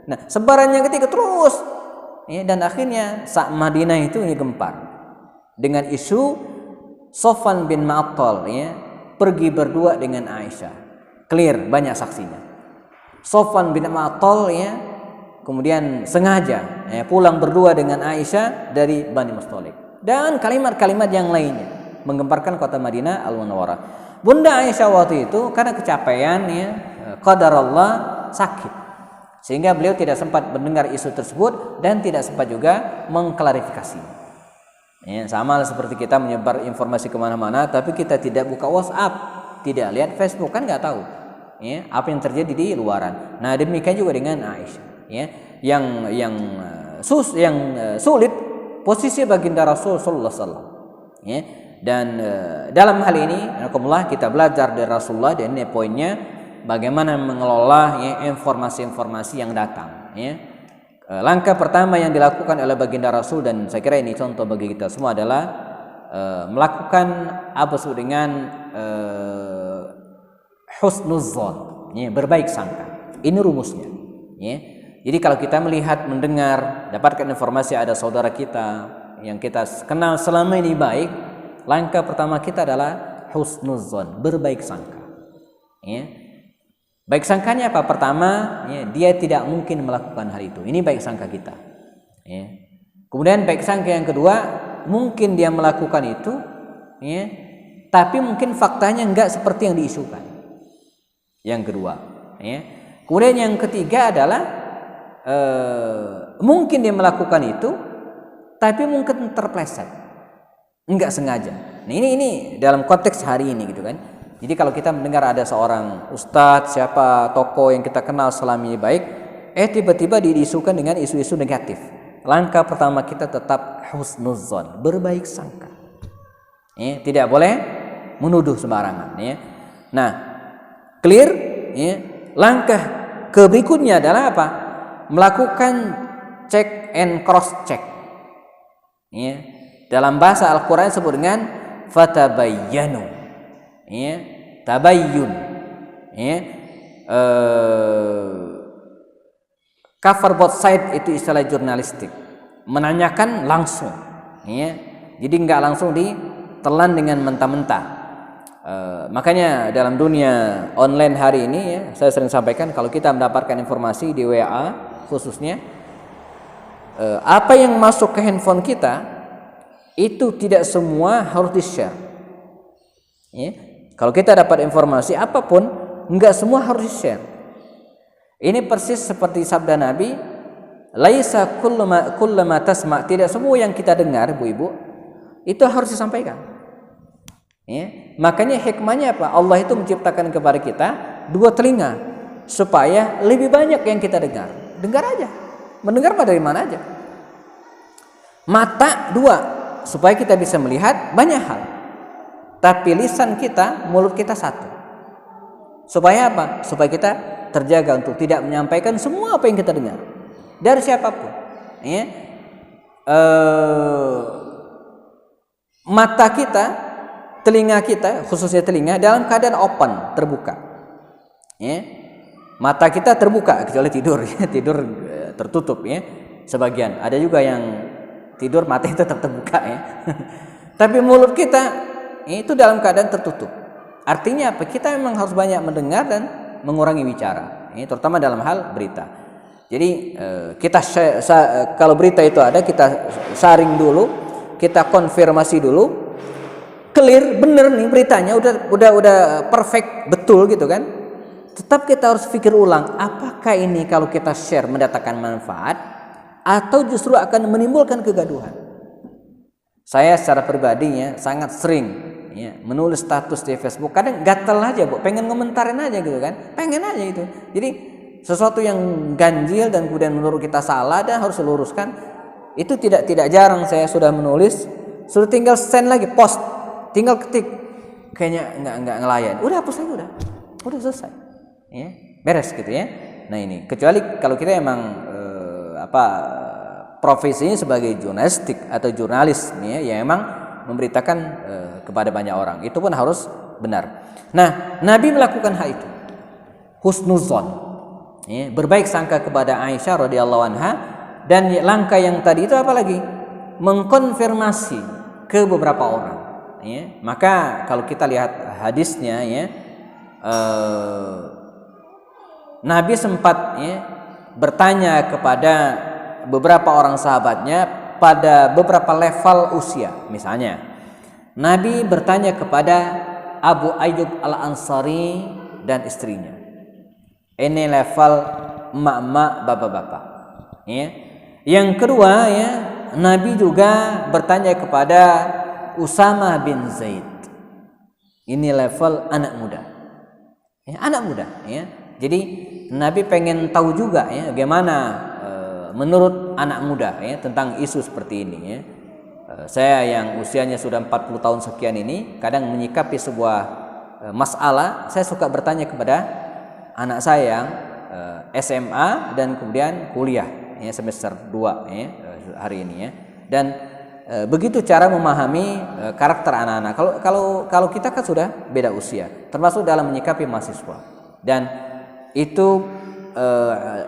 Speaker 1: Nah, sebaran yang ketiga terus, ya, dan akhirnya saat Madinah itu ini gempar dengan isu Safwan bin Mu'attal, ya, pergi berdua dengan Aisyah. Clear, banyak saksinya. Safwan bin Mu'attal, ya, kemudian sengaja pulang berdua dengan Aisyah dari Bani Mustalik dan kalimat-kalimat yang lainnya menggemparkan kota Madinah Al-Munawwarah. Bunda Aisyah waktu itu karena kecapean, ya, qadarullah sakit sehingga beliau tidak sempat mendengar isu tersebut dan tidak sempat juga mengklarifikasi. Ya, sama seperti kita menyebar informasi kemana-mana tapi kita tidak buka WhatsApp, tidak lihat Facebook, kan nggak tahu, ya, apa yang terjadi di luaran. Nah, demikian juga dengan Aisyah. Ya, yang sulit posisi baginda Rasul sallallahu alaihi wasallam, ya. Dan dalam hal ini alhamdulillah kita belajar dari Rasulullah dan ini poinnya bagaimana mengelola, ya, informasi-informasi yang datang, ya. Langkah pertama yang dilakukan oleh baginda Rasul dan saya kira ini contoh bagi kita semua adalah melakukan apa disebut dengan husnudzon, ya, berbaik sangka. Ini rumusnya, ya. Jadi kalau kita melihat, mendengar, dapatkan informasi ada saudara kita yang kita kenal selama ini baik, langkah pertama kita adalah husnudzon, berbaik sangka. Ya. Baik sangkanya apa? Pertama, ya, dia tidak mungkin melakukan hal itu. Ini baik sangka kita. Ya. Kemudian baik sangka yang kedua, mungkin dia melakukan itu, ya, tapi mungkin faktanya enggak seperti yang diisukan. Yang kedua, ya. Kemudian yang ketiga adalah mungkin dia melakukan itu tapi mungkin terpleset, enggak sengaja. Nah, ini dalam konteks hari ini gitu kan. Jadi kalau kita mendengar ada seorang ustadz, siapa tokoh yang kita kenal selama ini baik, tiba-tiba diisukan dengan isu-isu negatif. Langkah pertama kita tetap husnudzon, berbaik sangka. Ya, tidak boleh menuduh sembarangan, ya. Nah, clear, ya. Langkah berikutnya adalah apa? Melakukan check and cross check, ya. Dalam bahasa Al-Quran disebut dengan fatabayyanu, ya, tabayyun, ya. Cover both side itu istilah jurnalistik, menanyakan langsung, ya. Jadi nggak langsung ditelan dengan mentah-mentah. Makanya dalam dunia online hari ini, ya, saya sering sampaikan kalau kita mendapatkan informasi di WA khususnya, apa yang masuk ke handphone kita itu tidak semua harus di-share, ya. Kalau kita dapat informasi apapun, enggak semua harus di-share. Ini persis seperti sabda Nabi, laisa kullu ma tasma', tidak semua yang kita dengar, Bu-ibu, itu harus disampaikan. Ya. Makanya hikmahnya apa? Allah itu menciptakan kepada kita dua telinga supaya lebih banyak yang kita dengar. Dengar aja. Mendengar mah dari mana aja. Mata dua supaya kita bisa melihat banyak hal. Tapi lisan kita, mulut kita satu. Supaya apa? Supaya kita terjaga untuk tidak menyampaikan semua apa yang kita dengar dari siapapun. Ya. Mata kita, telinga kita, khususnya telinga dalam keadaan open, terbuka. Ya. Mata kita terbuka kecuali tidur ya, tidur tertutup ya. Sebagian, ada juga yang tidur matanya tetap terbuka ya. Tapi mulut kita itu dalam keadaan tertutup. Artinya apa? Kita memang harus banyak mendengar dan mengurangi bicara. Ini terutama dalam hal berita. Jadi kita kalau berita itu ada, kita saring dulu, kita konfirmasi dulu, clear, bener nih beritanya, udah perfect, betul gitu kan. Tetap kita harus pikir ulang, apakah ini kalau kita share mendatangkan manfaat atau justru akan menimbulkan kegaduhan. Saya secara pribadinya sangat sering ya, menulis status di Facebook, kadang gatel aja Bu, pengen ngomentarin aja gitu kan, pengen aja gitu. Jadi sesuatu yang ganjil dan kemudian menurut kita salah dan harus diluruskan, itu tidak jarang saya sudah menulis, sudah tinggal send lagi, post, tinggal ketik, kayaknya nggak ngelayan, udah hapus aja, udah selesai, ya beres gitu ya. Nah ini kecuali kalau kita emang profesinya sebagai jurnalistik atau jurnalis ya, yang emang memberitakan kepada banyak orang, itu pun harus benar. Nah, Nabi melakukan hal itu, husnuzon, ya, berbaik sangka kepada Aisyah radhiyallahu anha, dan langkah yang tadi itu apa lagi? Mengkonfirmasi ke beberapa orang. Ya. Maka kalau kita lihat hadisnya, ya, Nabi sempat bertanya kepada beberapa orang sahabatnya pada beberapa level usia. Misalnya Nabi bertanya kepada Abu Ayyub Al-Ansari dan istrinya. Ini level emak-emak, bapak-bapak ya. Yang kedua ya, Nabi juga bertanya kepada Usamah bin Zaid. Ini level anak muda ya, anak muda ya. Jadi Nabi pengen tahu juga ya, bagaimana menurut anak muda ya tentang isu seperti ini ya. Saya yang usianya sudah 40 tahun sekian ini, kadang menyikapi sebuah masalah, saya suka bertanya kepada anak saya yang SMA dan kemudian kuliah ya, semester 2 ya, hari ini ya. Dan begitu cara memahami karakter anak-anak. Kalau kita kan sudah beda usia, termasuk dalam menyikapi mahasiswa. Dan itu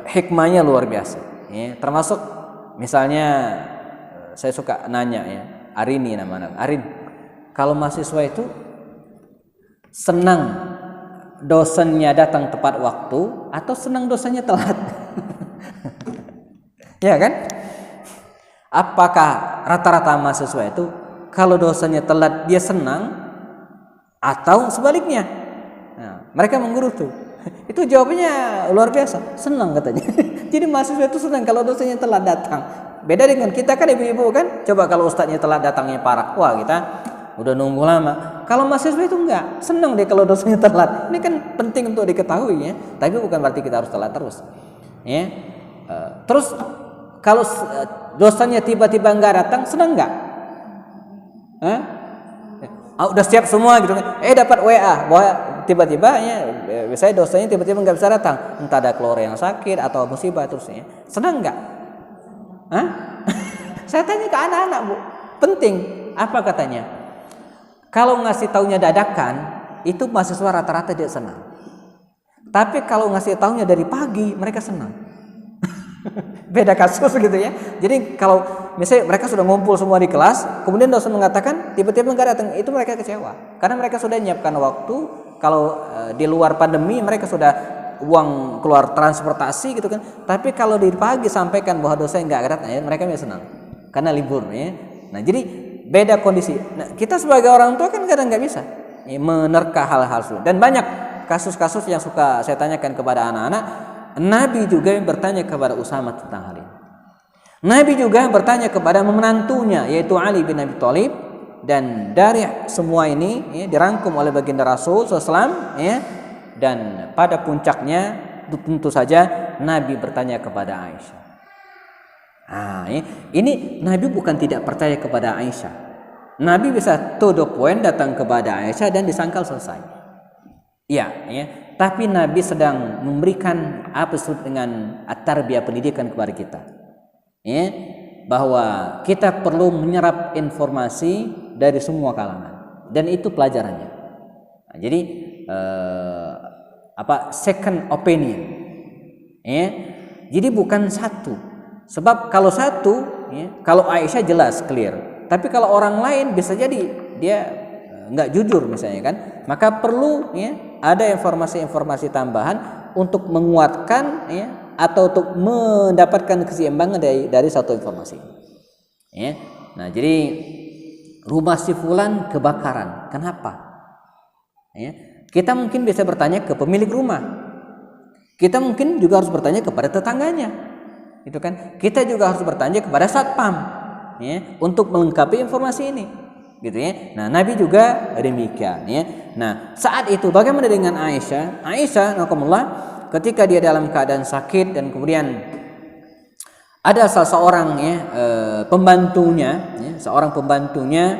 Speaker 1: hikmahnya luar biasa. Ya, termasuk misalnya saya suka nanya ya, Arini namanya, Arin, kalau mahasiswa itu senang dosennya datang tepat waktu atau senang dosennya telat? Ya kan? Apakah rata-rata mahasiswa itu kalau dosennya telat dia senang atau sebaliknya? Nah, mereka mengguru tuh. Itu jawabannya luar biasa, senang katanya. Jadi mahasiswa itu senang kalau dosennya telat datang. Beda dengan kita kan ibu-ibu kan, coba kalau ustadznya telat datangnya parah, wah kita udah nunggu lama. Kalau mahasiswa itu enggak, senang deh kalau dosennya telat. Ini kan penting untuk diketahui ya, tapi bukan berarti kita harus telat terus. Ya. Terus kalau dosennya tiba-tiba enggak datang, senang enggak? Udah siap semua gitu kan. Dapat WA bahwa tiba-tiba ya, saya dosennya tiba-tiba nggak bisa datang, entah ada keluarga yang sakit atau musibah terusnya. Senang nggak? Saya tanya ke anak-anak Bu, penting apa katanya? Kalau ngasih taunya dadakan, itu mahasiswa rata-rata dia senang. Tapi kalau ngasih taunya dari pagi, mereka senang. Beda kasus gitu ya. Jadi kalau misalnya mereka sudah ngumpul semua di kelas, kemudian dosen mengatakan tiba-tiba nggak datang, itu mereka kecewa karena mereka sudah menyiapkan waktu. Kalau di luar pandemi mereka sudah uang keluar transportasi gitu kan. Tapi kalau di pagi sampaikan bahwa dosen nggak datang, ya, mereka senang karena libur ya. Nah jadi beda kondisi. Nah, kita sebagai orang tua kan kadang nggak bisa ya, menerka hal-hal itu. Dan banyak kasus-kasus yang suka saya tanyakan kepada anak-anak. Nabi juga bertanya kepada Usamah tentang hal ini. Nabi juga bertanya kepada menantunya yaitu Ali bin Abi Thalib, dan dari semua ini ya, dirangkum oleh baginda Rasul SAW ya, dan pada puncaknya tentu saja Nabi bertanya kepada Aisyah. Ini Nabi bukan tidak percaya kepada Aisyah. Nabi bisa to the point datang kepada Aisyah dan disangkal selesai. Ya. Tapi Nabi sedang memberikan apa disebut dengan at-tarbiyah, pendidikan kepada kita. Ya, bahwa kita perlu menyerap informasi dari semua kalangan dan itu pelajarannya. Nah, jadi second opinion Ya. Jadi bukan satu. Sebab kalau satu, ya, kalau Aisyah jelas clear. Tapi kalau orang lain bisa jadi dia nggak jujur misalnya kan, maka perlu ya ada informasi-informasi tambahan untuk menguatkan ya atau untuk mendapatkan keseimbangan dari satu informasi. Ya. Nah, jadi rumah si fulan kebakaran. Kenapa? Ya. Kita mungkin bisa bertanya ke pemilik rumah. Kita mungkin juga harus bertanya kepada tetangganya. Itu kan? Kita juga harus bertanya kepada satpam ya, untuk melengkapi informasi ini. Gitu ya. Nah, Nabi juga demikian ya. Nah, saat itu bagaimana dengan Aisyah? Aisyah nakumullah ketika dia dalam keadaan sakit dan kemudian ada salah seorang ya pembantunya ya, seorang pembantunya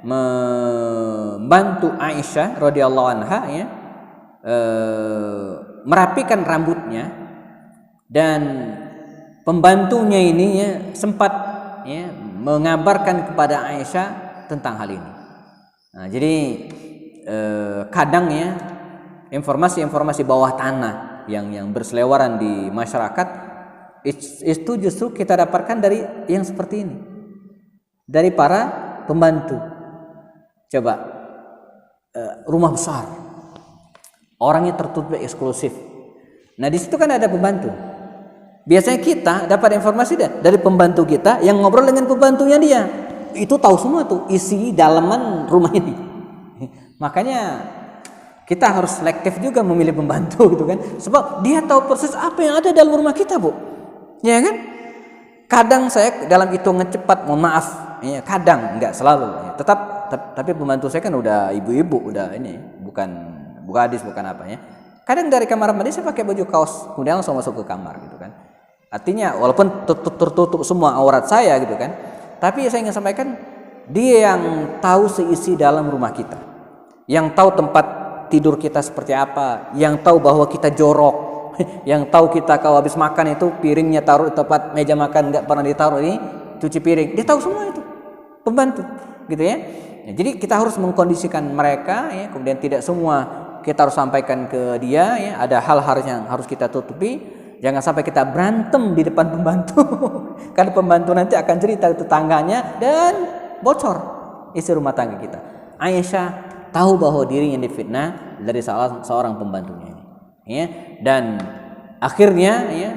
Speaker 1: membantu Aisyah radhiyallahu anha ya merapikan rambutnya, dan pembantunya ini ya sempat ya mengabarkan kepada Aisyah tentang hal ini. Nah, jadi kadang ya informasi-informasi bawah tanah yang berseliweran di masyarakat itu justru kita dapatkan dari yang seperti ini, dari para pembantu. Coba rumah besar, orangnya tertutup eksklusif. Nah, di situ kan ada pembantu. Biasanya kita dapat informasi dari pembantu kita yang ngobrol dengan pembantunya dia. Itu tahu semua tuh isi dalaman rumah ini. Makanya kita harus selektif juga memilih pembantu gitu kan. Sebab dia tahu persis apa yang ada dalam rumah kita, Bu. Ya kan? Kadang saya dalam hitungan cepat, mohon maaf, ya, kadang enggak selalu. Ya. Tapi pembantu saya kan udah ibu-ibu, udah ini, bukan gadis, bukan apa ya. Kadang dari kamar mandi saya pakai baju kaos, kemudian langsung masuk ke kamar gitu kan. Artinya walaupun tertutup semua aurat saya gitu kan, tapi saya ingin sampaikan dia yang tahu seisi dalam rumah kita, yang tahu tempat tidur kita seperti apa, yang tahu bahwa kita jorok, yang tahu kita kalau habis makan itu piringnya taruh di tempat meja makan, nggak pernah ditaruh ini cuci piring, dia tahu semua itu, pembantu gitu ya. Jadi kita harus mengkondisikan mereka ya, kemudian tidak semua kita harus sampaikan ke dia ya, ada hal-hal yang harus kita tutupi. Jangan sampai kita berantem di depan pembantu. Karena pembantu nanti akan cerita ke tetangganya dan bocor isi rumah tangga kita. Aisyah tahu bahwa dirinya difitnah dari seorang pembantunya ini. Ya, dan akhirnya ya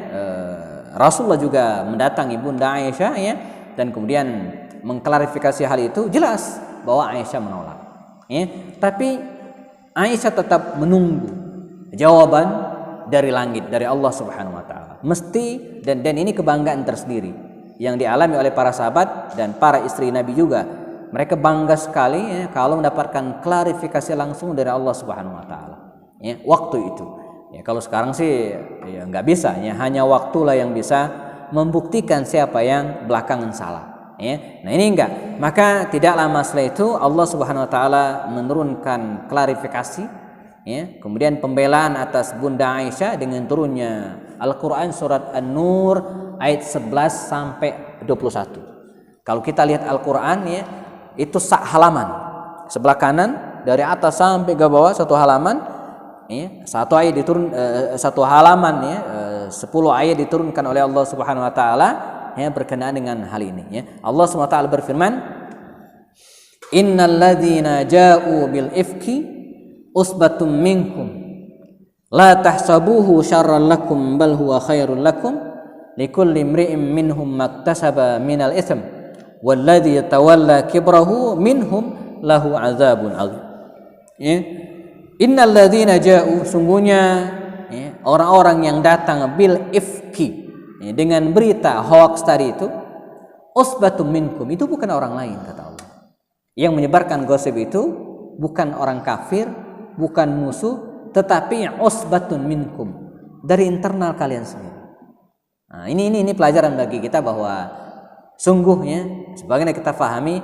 Speaker 1: Rasulullah juga mendatangi Bunda Aisyah ya, dan kemudian mengklarifikasi hal itu, jelas bahwa Aisyah menolak. Ya, tapi Aisyah tetap menunggu jawaban dari langit, dari Allah Subhanahu wa taala. Mesti dan ini kebanggaan tersendiri yang dialami oleh para sahabat dan para istri Nabi juga. Mereka bangga sekali ya, kalau mendapatkan klarifikasi langsung dari Allah Subhanahu wa taala. Ya, waktu itu. Ya, kalau sekarang sih ya nggak bisa ya, hanya waktulah yang bisa membuktikan siapa yang belakangan salah. Ya. Nah, ini enggak. Maka tidak lama setelah itu Allah Subhanahu wa taala menurunkan klarifikasi ya, kemudian pembelaan atas Bunda Aisyah dengan turunnya Al-Quran surat An-Nur ayat 11 sampai 21. Kalau kita lihat Al-Quran ya, itu sak halaman, sebelah kanan dari atas sampai ke bawah satu halaman ya, satu ayat diturun satu halaman ya, 10 ayat diturunkan oleh Allah Subhanahu wa taala ya, berkenaan dengan hal ini ya. Allah Subhanahu wa taala berfirman, innalladzina ja'u bil ifki usbatum minkum la tahsabuhu syarran lakum bal huwa khairul lakum likulli imri'in minhum maktasaba minal itsm walladzi tawalla kibrahu minhum lahu adzabun adzim. Ya, innal ladzina ja'u, sungguhnya ya, orang-orang yang datang bil ifki ya, dengan berita hoax tadi itu, usbatum minkum, itu bukan orang lain kata Allah. Yang menyebarkan gosip itu bukan orang kafir, bukan musuh, tetapi usbatun minkum, dari internal kalian sendiri. Nah, ini pelajaran bagi kita bahwa sungguhnya sebagaimana kita pahami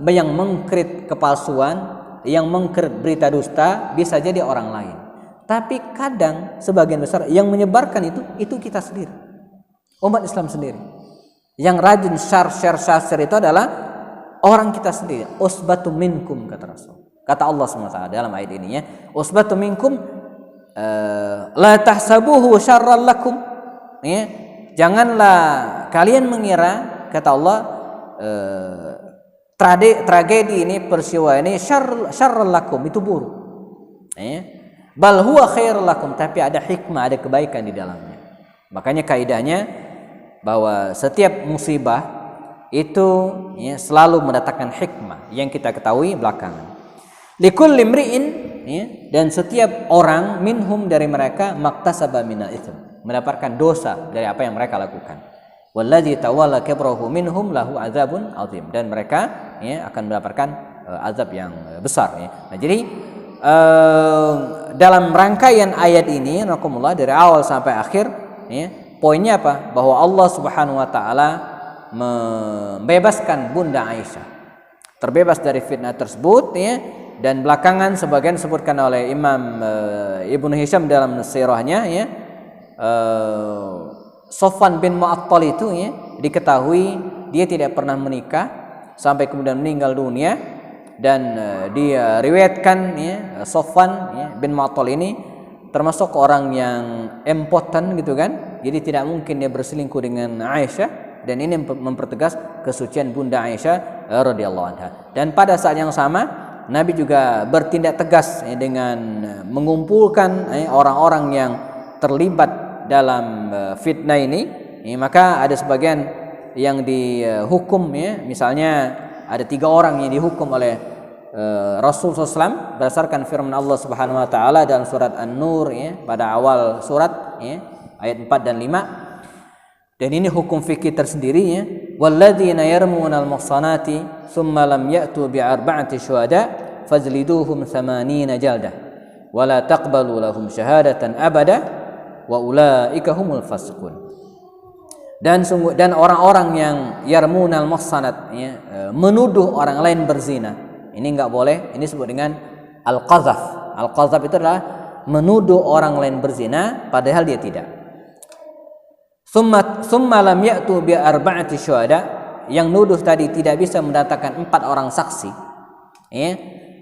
Speaker 1: yang mengkrit kepalsuan, yang mengkrit berita dusta bisa jadi orang lain. Tapi kadang sebagian besar yang menyebarkan itu kita sendiri, umat Islam sendiri. Yang rajin share itu adalah orang kita sendiri. Usbatun minkum kata Rasul. Kata Allah SWT dalam ayat ini ya, usbatu minkum, la tahsabuhu syarran lakum, ya, janganlah kalian mengira, kata Allah, tragedi ini, peristiwa ini syarran lakum, itu buruk, ya. Bal huwa khairul lakum, tapi ada hikmah, ada kebaikan di dalamnya. Makanya kaidahnya bahwa setiap musibah itu, ya, selalu mendatangkan hikmah yang kita ketahui belakangan. Likulli imri'in, ya, dan setiap orang minhum, dari mereka, maktasaba minal itsm, mendapatkan dosa dari apa yang mereka lakukan. Walladzi tawalla kibrahu minhum lahu adzabun azim, dan mereka, ya, akan mendapatkan azab yang besar, ya. Nah, jadi dalam rangkaian ayat ini, nakumullah, dari awal sampai akhir, ya, poinnya apa? Bahwa Allah Subhanahu wa taala membebaskan Bunda Aisyah, terbebas dari fitnah tersebut, ya. Dan belakangan sebagian disebutkan oleh Imam Ibnu Hisham dalam sirahnya, ya, Sofwan bin Mu'attal itu, ya, diketahui dia tidak pernah menikah sampai kemudian meninggal dunia. Dan dia riwayatkan, ya, Sofwan, ya, bin Mu'attal ini termasuk orang yang impoten, gitu kan. Jadi tidak mungkin dia berselingkuh dengan Aisyah, dan ini mempertegas kesucian Bunda Aisyah radhiyallahu anha. Dan pada saat yang sama Nabi juga bertindak tegas, ya, dengan mengumpulkan, ya, orang-orang yang terlibat dalam fitnah ini, ya. Maka ada sebagian yang dihukum, ya, misalnya ada 3 orang yang dihukum oleh Rasul SAW berdasarkan firman Allah Subhanahu wa taala dalam surat An-Nur, ya, pada awal surat, ya, ayat 4 dan 5. Dan ini hukum fikih tersendiri, ya. Walladzina yarmunal muhsanati tsumma lam ya'tu bi'arba'ati syuhada fajliduhum 80 jaldah wa la taqbalu lahum syahadatan abada wa ulaika humul fasiqun. Dan orang-orang yang yarmunal muhsanat, ya, menuduh orang lain berzina, ini enggak boleh. Ini disebut dengan al-qazaf. Al-qazaf itu adalah menuduh orang lain berzina padahal dia tidak. Summa lam ya'tu bi arba'ati syuhada, yang nuduh tadi tidak bisa mendatangkan 4 orang saksi, ya.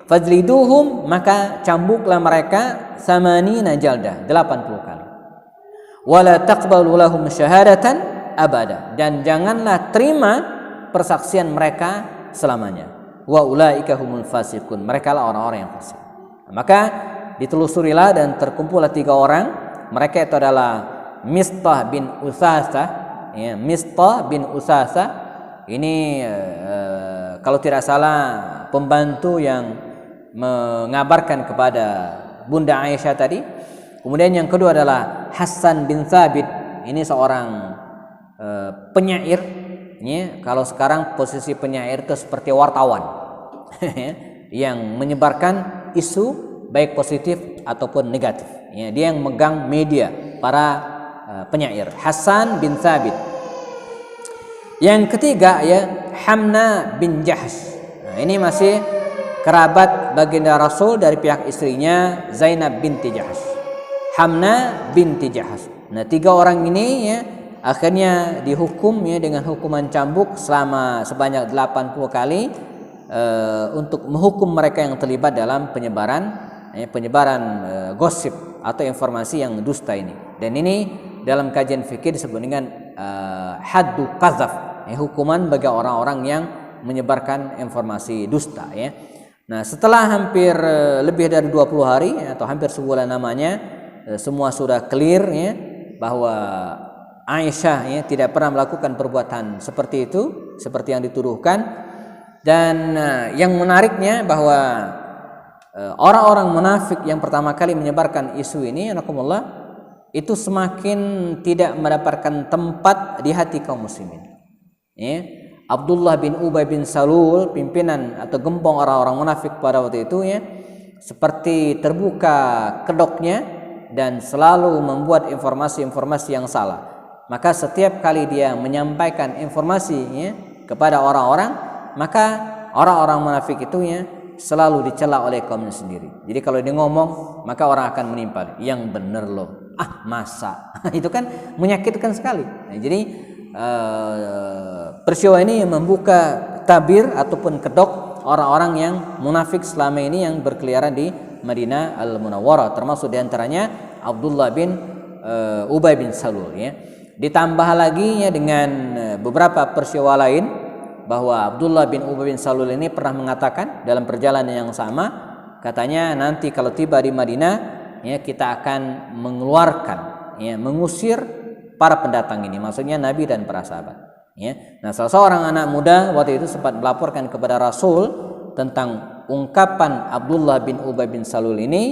Speaker 1: Fajliduhum, maka cambuklah mereka 80 jaldah, 80 kali. Wala taqbalu lahum syahadatan abada, dan janganlah terima persaksian mereka selamanya. Wa ulaika humul fasiqun, mereka lah orang-orang yang fasik. Maka ditelusurilah dan terkumpullah 3 orang. Mereka itu adalah Mistah bin Usasa, ya, Mistah bin Usasa ini kalau tidak salah pembantu yang mengabarkan kepada Bunda Aisyah tadi. Kemudian yang kedua adalah Hasan bin Thabit, ini seorang penyair, ya. Kalau sekarang posisi penyair itu seperti wartawan yang menyebarkan isu baik positif ataupun negatif, ya. Dia yang megang media, para penyair. Hasan bin Thabit. Yang ketiga, ya, Hamna bin Jahsh. Nah, ini masih kerabat baginda Rasul dari pihak istrinya Zainab binti Jahsh. Hamna binti Jahsh. Nah, 3 orang ini, ya, akhirnya dihukum, ya, dengan hukuman cambuk selama sebanyak 80 kali untuk menghukum mereka yang terlibat dalam penyebaran gosip atau informasi yang dusta ini. Dan ini dalam kajian fikih disebut dengan haddu qazaf, ya, hukuman bagi orang-orang yang menyebarkan informasi dusta, ya. Nah, setelah hampir lebih dari 20 hari atau hampir sebulan namanya, semua sudah clear, ya, bahwa Aisyah, ya, tidak pernah melakukan perbuatan seperti itu, seperti yang dituduhkan. Dan yang menariknya bahwa orang-orang munafik yang pertama kali menyebarkan isu ini, anakumullah, itu semakin tidak mendapatkan tempat di hati kaum muslimin, ya. Abdullah bin Ubay bin Salul, pimpinan atau gembong orang-orang munafik pada waktu itu, ya, seperti terbuka kedoknya dan selalu membuat informasi-informasi yang salah. Maka setiap kali dia menyampaikan informasinya kepada orang-orang, maka orang-orang munafik itu, ya, selalu dicela oleh kaumnya sendiri. Jadi kalau dia ngomong, maka orang akan menimpal, yang bener loh, masa. Itu kan menyakitkan sekali. Nah, jadi peristiwa ini membuka tabir ataupun kedok orang-orang yang munafik selama ini yang berkeliaran di Madinah Al-Munawwarah, termasuk diantaranya Abdullah bin Ubay bin Salul ya. Ditambah lagi ya dengan beberapa peristiwa lain bahwa Abdullah bin Ubay bin Salul ini pernah mengatakan dalam perjalanan yang sama, katanya nanti kalau tiba di Madinah ya kita akan mengeluarkan ya, mengusir para pendatang ini, maksudnya Nabi dan para sahabat ya. Nah, salah seorang anak muda waktu itu sempat melaporkan kepada Rasul tentang ungkapan Abdullah bin Ubay bin Salul ini,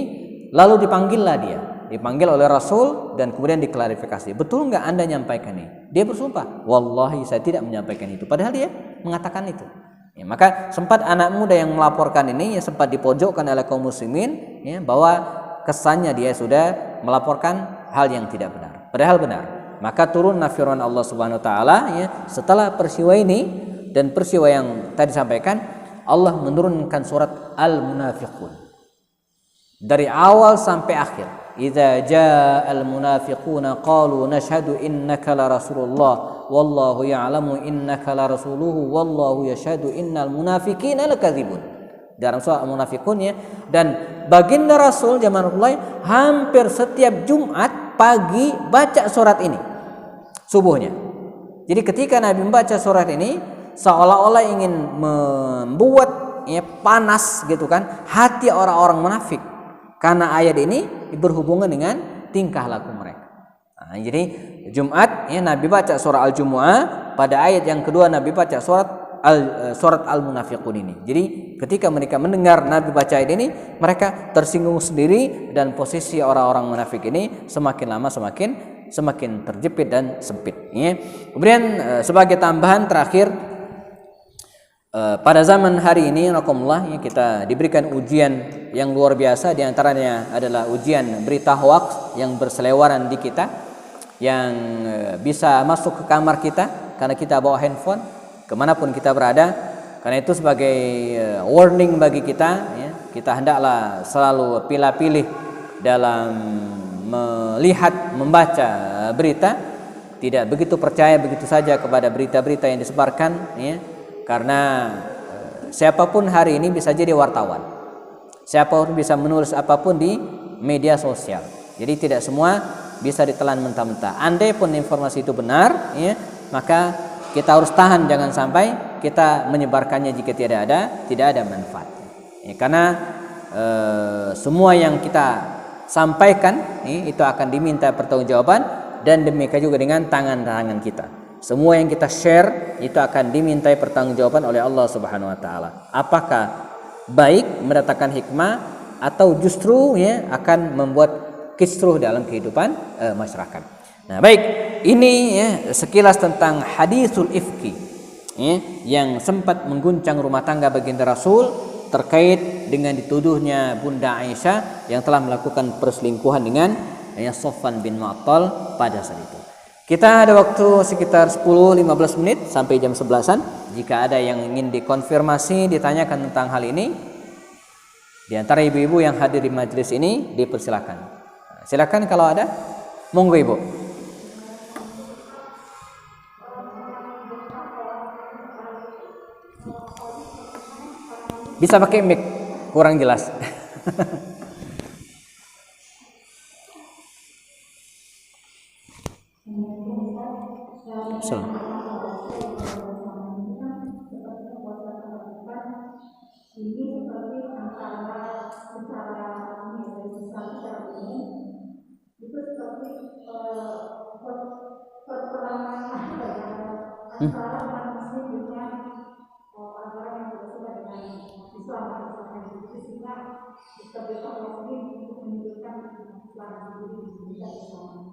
Speaker 1: lalu dipanggillah dia, dipanggil oleh Rasul dan kemudian diklarifikasi, betul nggak Anda nyampaikan ini? Dia bersumpah, wallahi saya tidak menyampaikan itu, padahal dia mengatakan itu ya. Maka sempat anak muda yang melaporkan ini ya sempat dipojokkan oleh kaum muslimin ya, bahwa kesannya dia sudah melaporkan hal yang tidak benar, padahal benar. Maka turunlah firman Allah Subhanahu wa taala ya, setelah peristiwa ini dan peristiwa yang tadi disampaikan, Allah menurunkan surat Al-Munafiqun dari awal sampai akhir. Idza jaa'al munafiquna qalu nashhadu innaka la rasulullah wallahu ya'lamu innaka la rasuluhu wallahu yashhadu innal munafiqina lakadzibun. Dalam surah Al-Munafiqun ya. Dan baginda Rasul zaman Rasulullah hampir setiap Jumat pagi baca surat ini subuhnya. Jadi ketika Nabi membaca surat ini seolah-olah ingin membuat ya panas gitu kan hati orang-orang munafik, karena ayat ini berhubungan dengan tingkah laku mereka. Nah, jadi Jumat ya Nabi baca surah Al-Jumu'ah, pada ayat yang kedua Nabi baca surat Al-Munafiqun ini. Jadi ketika mereka mendengar Nabi baca ayat ini, mereka tersinggung sendiri dan posisi orang-orang munafik ini semakin lama semakin terjepit dan sempit ya. Kemudian sebagai tambahan terakhir, pada zaman hari ini rahimakumullah ya, kita diberikan ujian yang luar biasa, diantaranya adalah ujian berita hoax yang berselewaran di kita, yang bisa masuk ke kamar kita karena kita bawa handphone kemanapun kita berada. Karena itu sebagai warning bagi kita ya, kita hendaklah selalu pilih-pilih dalam melihat, membaca berita, tidak begitu percaya begitu saja kepada berita-berita yang disebarkan ya. Karena siapapun hari ini bisa jadi wartawan, siapapun bisa menulis apapun di media sosial. Jadi tidak semua bisa ditelan mentah-mentah. Andai pun informasi itu benar ya, maka kita harus tahan, jangan sampai kita menyebarkannya jika tidak ada manfaatnya ya. Karena semua yang kita sampaikan itu akan diminta pertanggungjawaban, dan demikian juga dengan tangan-tangan kita. Semua yang kita share itu akan dimintai pertanggungjawaban oleh Allah Subhanahu wa taala. Apakah baik mendatangkan hikmah atau justru ya akan membuat kisruh dalam kehidupan masyarakat. Nah, baik, ini ya sekilas tentang hadisul ifki ya, yang sempat mengguncang rumah tangga baginda Rasul terkait dengan dituduhnya Bunda Aisyah yang telah melakukan perselingkuhan dengan Sofwan bin Mu'attal pada saat itu. Kita ada waktu sekitar 10-15 menit sampai jam 11-an. Jika ada yang ingin dikonfirmasi, ditanyakan tentang hal ini, di antara ibu-ibu yang hadir di majelis ini, dipersilakan. Silakan kalau ada, monggo ibu. Bisa pakai mic, kurang jelas.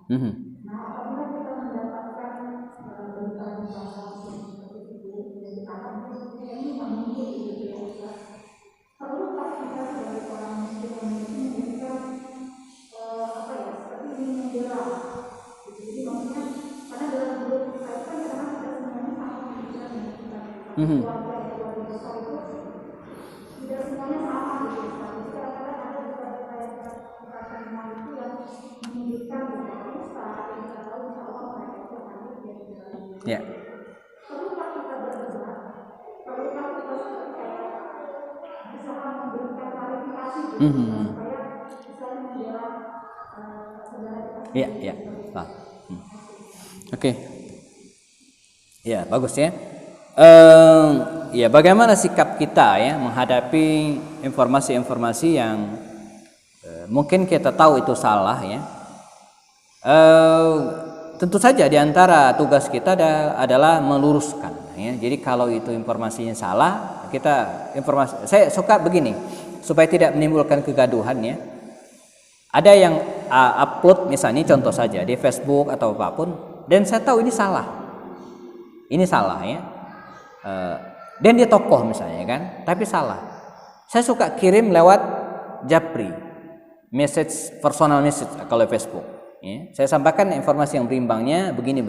Speaker 2: Nah, apabila kita mendapatkan berita seperti itu, jadi akan ini mungkin gitu ya. Perlukah kita sebagai orang muslim memberikan seperti ini membela, jadi maksudnya karena dalam grup kita itu kan karena kita semuanya sama pemikiran dengan kita keluarga besar itu tidak semuanya sama gitu. Tapi kadang-kadang ada berita yang kita terima itu yang menyebutkan
Speaker 1: ya.
Speaker 2: Perlukah kita bergerak? Perlukah kita bisa memberikan klarifikasi supaya
Speaker 1: Iya, iya. Ah. Oke. Ya, bagus ya. Ya, bagaimana sikap kita ya menghadapi informasi-informasi yang mungkin kita tahu itu salah ya. Tentu saja di antara tugas kita adalah meluruskan ya. Jadi kalau itu informasinya salah, saya suka begini supaya tidak menimbulkan kegaduhan ya. Ada yang upload misalnya contoh saja di Facebook atau apapun, dan saya tahu ini salah ya, dan dia tokoh misalnya kan, tapi salah. Saya suka kirim lewat Japri, personal message kalau Facebook ya. Saya sampaikan informasi yang berimbangnya begini.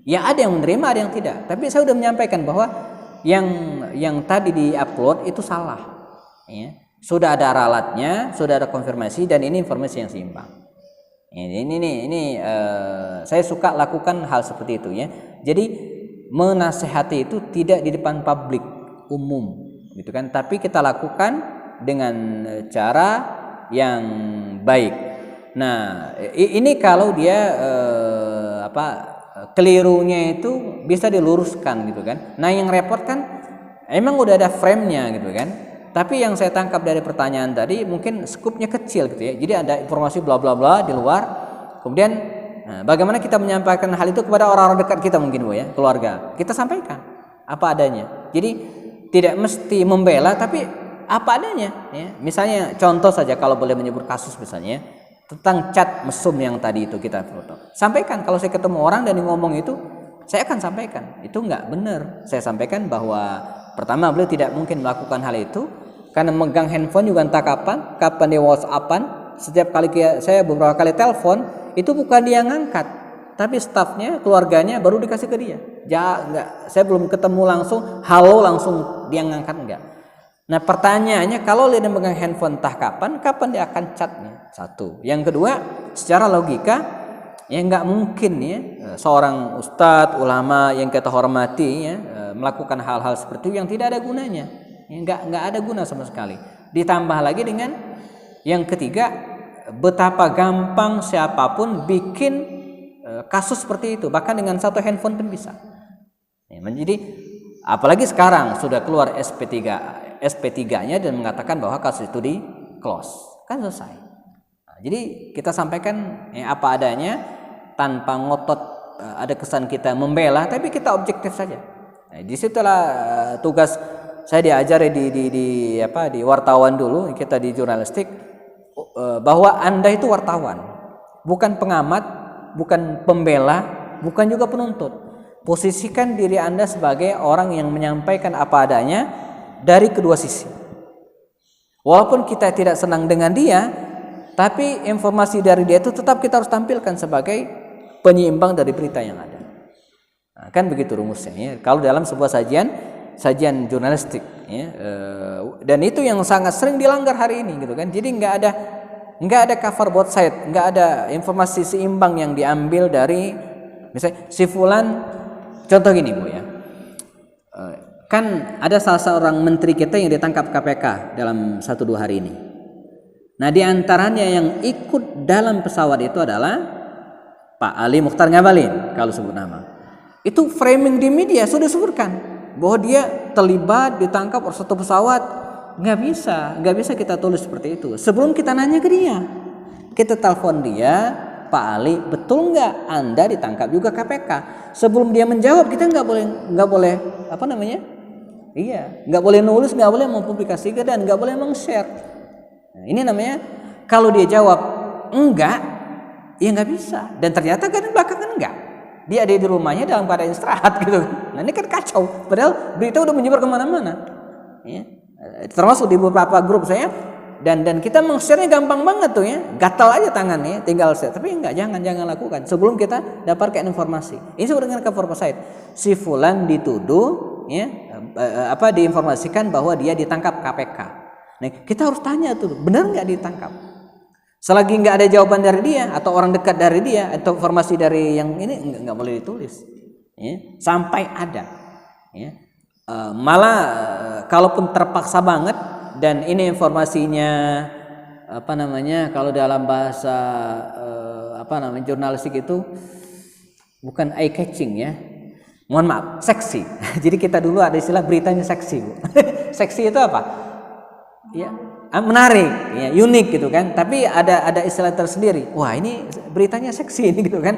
Speaker 1: Ya ada yang menerima, ada yang tidak, tapi saya sudah menyampaikan bahwa yang tadi di-upload itu salah ya. Sudah ada ralatnya, sudah ada konfirmasi, dan ini informasi yang seimbang. Ini saya suka lakukan hal seperti itu ya. Jadi menasehati itu tidak di depan publik umum, gitu kan? Tapi kita lakukan dengan cara yang baik. Nah, ini kalau dia kelirunya itu bisa diluruskan, gitu kan? Nah, yang repot kan, emang udah ada frame-nya, gitu kan? Tapi yang saya tangkap dari pertanyaan tadi mungkin skupnya kecil gitu ya. Jadi ada informasi bla bla bla di luar. Kemudian bagaimana kita menyampaikan hal itu kepada orang-orang dekat kita mungkin Bu ya, keluarga. Kita sampaikan apa adanya. Jadi tidak mesti membela tapi apa adanya ya. Misalnya contoh saja kalau boleh menyebut kasus misalnya tentang chat mesum yang tadi itu kita foto. Sampaikan kalau saya ketemu orang dan ngomong itu, saya akan sampaikan. Itu enggak benar. Saya sampaikan bahwa pertama beliau tidak mungkin melakukan hal itu. Karena megang handphone juga entah kapan dia WhatsAppan. Setiap kali saya beberapa kali telepon, itu bukan dia ngangkat, tapi stafnya, keluarganya baru dikasih ke dia. Enggak, saya belum ketemu langsung, halo langsung dia ngangkat enggak. Nah pertanyaannya, kalau dia megang handphone entah kapan dia akan chatnya? Satu. Yang kedua, secara logika, ya enggak mungkin ya seorang ustadz, ulama yang kita hormati ya melakukan hal-hal seperti itu yang tidak ada gunanya. Enggak ada guna sama sekali. Ditambah lagi dengan yang ketiga, betapa gampang siapapun bikin kasus seperti itu, bahkan dengan satu handphone pun bisa. Jadi apalagi sekarang sudah keluar SP3-nya dan mengatakan bahwa kasus itu di close, kan selesai. Jadi kita sampaikan apa adanya tanpa ngotot ada kesan kita membela, tapi kita objektif saja. Disitulah tugas saya diajari di wartawan dulu, kita di jurnalistik, bahwa Anda itu wartawan, bukan pengamat, bukan pembela, bukan juga penuntut. Posisikan diri Anda sebagai orang yang menyampaikan apa adanya dari kedua sisi. Walaupun kita tidak senang dengan dia, tapi informasi dari dia itu tetap kita harus tampilkan sebagai penyeimbang dari berita yang ada. Nah, kan begitu rumusnya ya. Kalau dalam sebuah sajian jurnalistik ya, dan itu yang sangat sering dilanggar hari ini gitu kan. Jadi nggak ada cover both side, nggak ada informasi seimbang yang diambil dari misalnya si fulan. Contoh gini Bu ya, kan ada salah seorang menteri kita yang ditangkap KPK dalam 1-2 hari ini. Nah di antaranya yang ikut dalam pesawat itu adalah Pak Ali Mukhtar Ngabalin, kalau sebut nama. Itu framing di media sudah disebutkan bahwa dia terlibat ditangkap oleh satu pesawat. Nggak bisa kita tulis seperti itu. Sebelum kita nanya ke dia, kita telepon dia, Pak Ali, betul nggak Anda ditangkap juga KPK? Sebelum dia menjawab, kita nggak boleh nggak boleh nulis, nggak boleh mempublikasikan dan nggak boleh meng-share. Nah, ini namanya kalau dia jawab enggak, ya nggak bisa. Dan ternyata kan belakangan enggak. Dia ada di rumahnya dalam keadaan istirahat gitu. Nah ini kan kacau. Padahal berita udah menyebar kemana-mana. Ya. Termasuk di beberapa grup saya. Dan kita meng-share-nya gampang banget tuh ya. Gatal aja tangannya, tinggal share. Tapi jangan lakukan. Sebelum kita dapatkan informasi. Ini seperti dengan cover site. Si fulan dituduh, ya, diinformasikan bahwa dia ditangkap KPK. Nah kita harus tanya tuh, benar nggak ditangkap? Selagi nggak ada jawaban dari dia atau orang dekat dari dia atau informasi dari yang ini nggak boleh ditulis, ya, sampai ada. Ya. Malah kalaupun terpaksa banget dan ini informasinya kalau dalam bahasa jurnalistik itu bukan eye catching ya. Mohon maaf, seksi. Jadi kita dulu ada istilah beritanya seksi, Bu. Seksi itu apa? Ya, menarik, ya, unik gitu kan. Tapi ada istilah tersendiri. Wah, ini beritanya seksi ini gitu kan.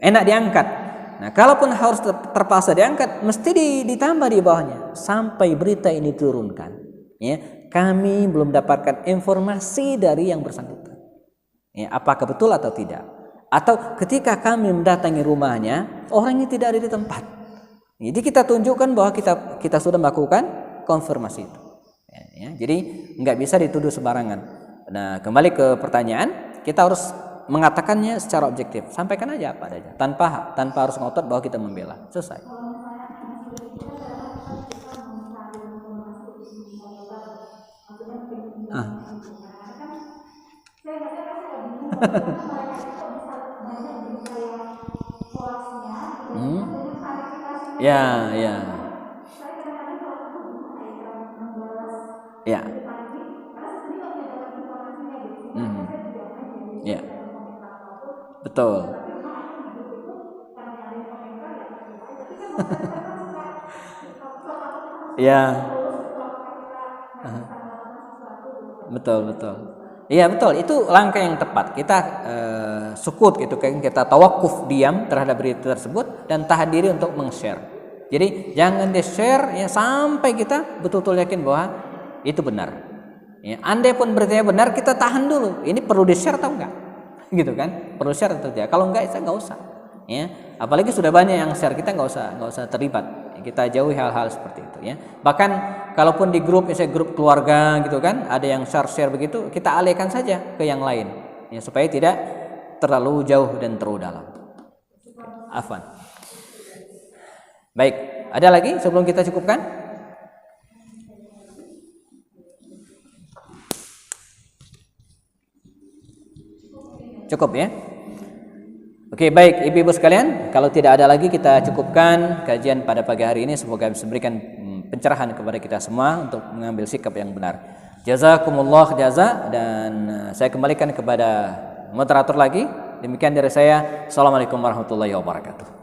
Speaker 1: Enak diangkat. Nah, kalaupun harus terpaksa diangkat, mesti ditambah di bawahnya sampai berita ini turunkan. Ya, kami belum dapatkan informasi dari yang bersangkutan. Ya, apakah betul atau tidak? Atau ketika kami mendatangi rumahnya, orangnya tidak ada di tempat. Jadi kita tunjukkan bahwa kita sudah melakukan konfirmasi itu. Ya, jadi nggak bisa dituduh sembarangan. Nah, kembali ke pertanyaan, kita harus mengatakannya secara objektif. Sampaikan aja apa adanya, tanpa harus ngotot bahwa kita membela. Selesai. Ya. Ya. Betul. Ya. Betul. Iya betul, itu langkah yang tepat. Kita sukut gitu kan, kita tawakuf diam terhadap berita tersebut dan tahan diri untuk meng-share. Jadi jangan di-share ya sampai kita betul-betul yakin bahwa itu benar. Ya, andai pun beritanya benar, kita tahan dulu. Ini perlu di-share atau enggak? Gitu kan? Perlu share atau tidak? Kalau enggak, enggak usah. Ya, apalagi sudah banyak yang share, kita enggak usah terlibat. Kita jauhi hal-hal seperti itu ya. Bahkan kalaupun di grup, misalnya grup keluarga gitu kan, ada yang share begitu, kita alihkan saja ke yang lain ya, supaya tidak terlalu jauh dan terlalu dalam. Afwan. Baik, ada lagi sebelum kita cukupkan? Cukup ya. Oke, baik ibu-ibu sekalian, kalau tidak ada lagi kita cukupkan kajian pada pagi hari ini. Semoga bisa memberikan pencerahan kepada kita semua untuk mengambil sikap yang benar. Jazakumullah jaza, dan saya kembalikan kepada moderator lagi. Demikian dari saya. Assalamualaikum warahmatullahi wabarakatuh.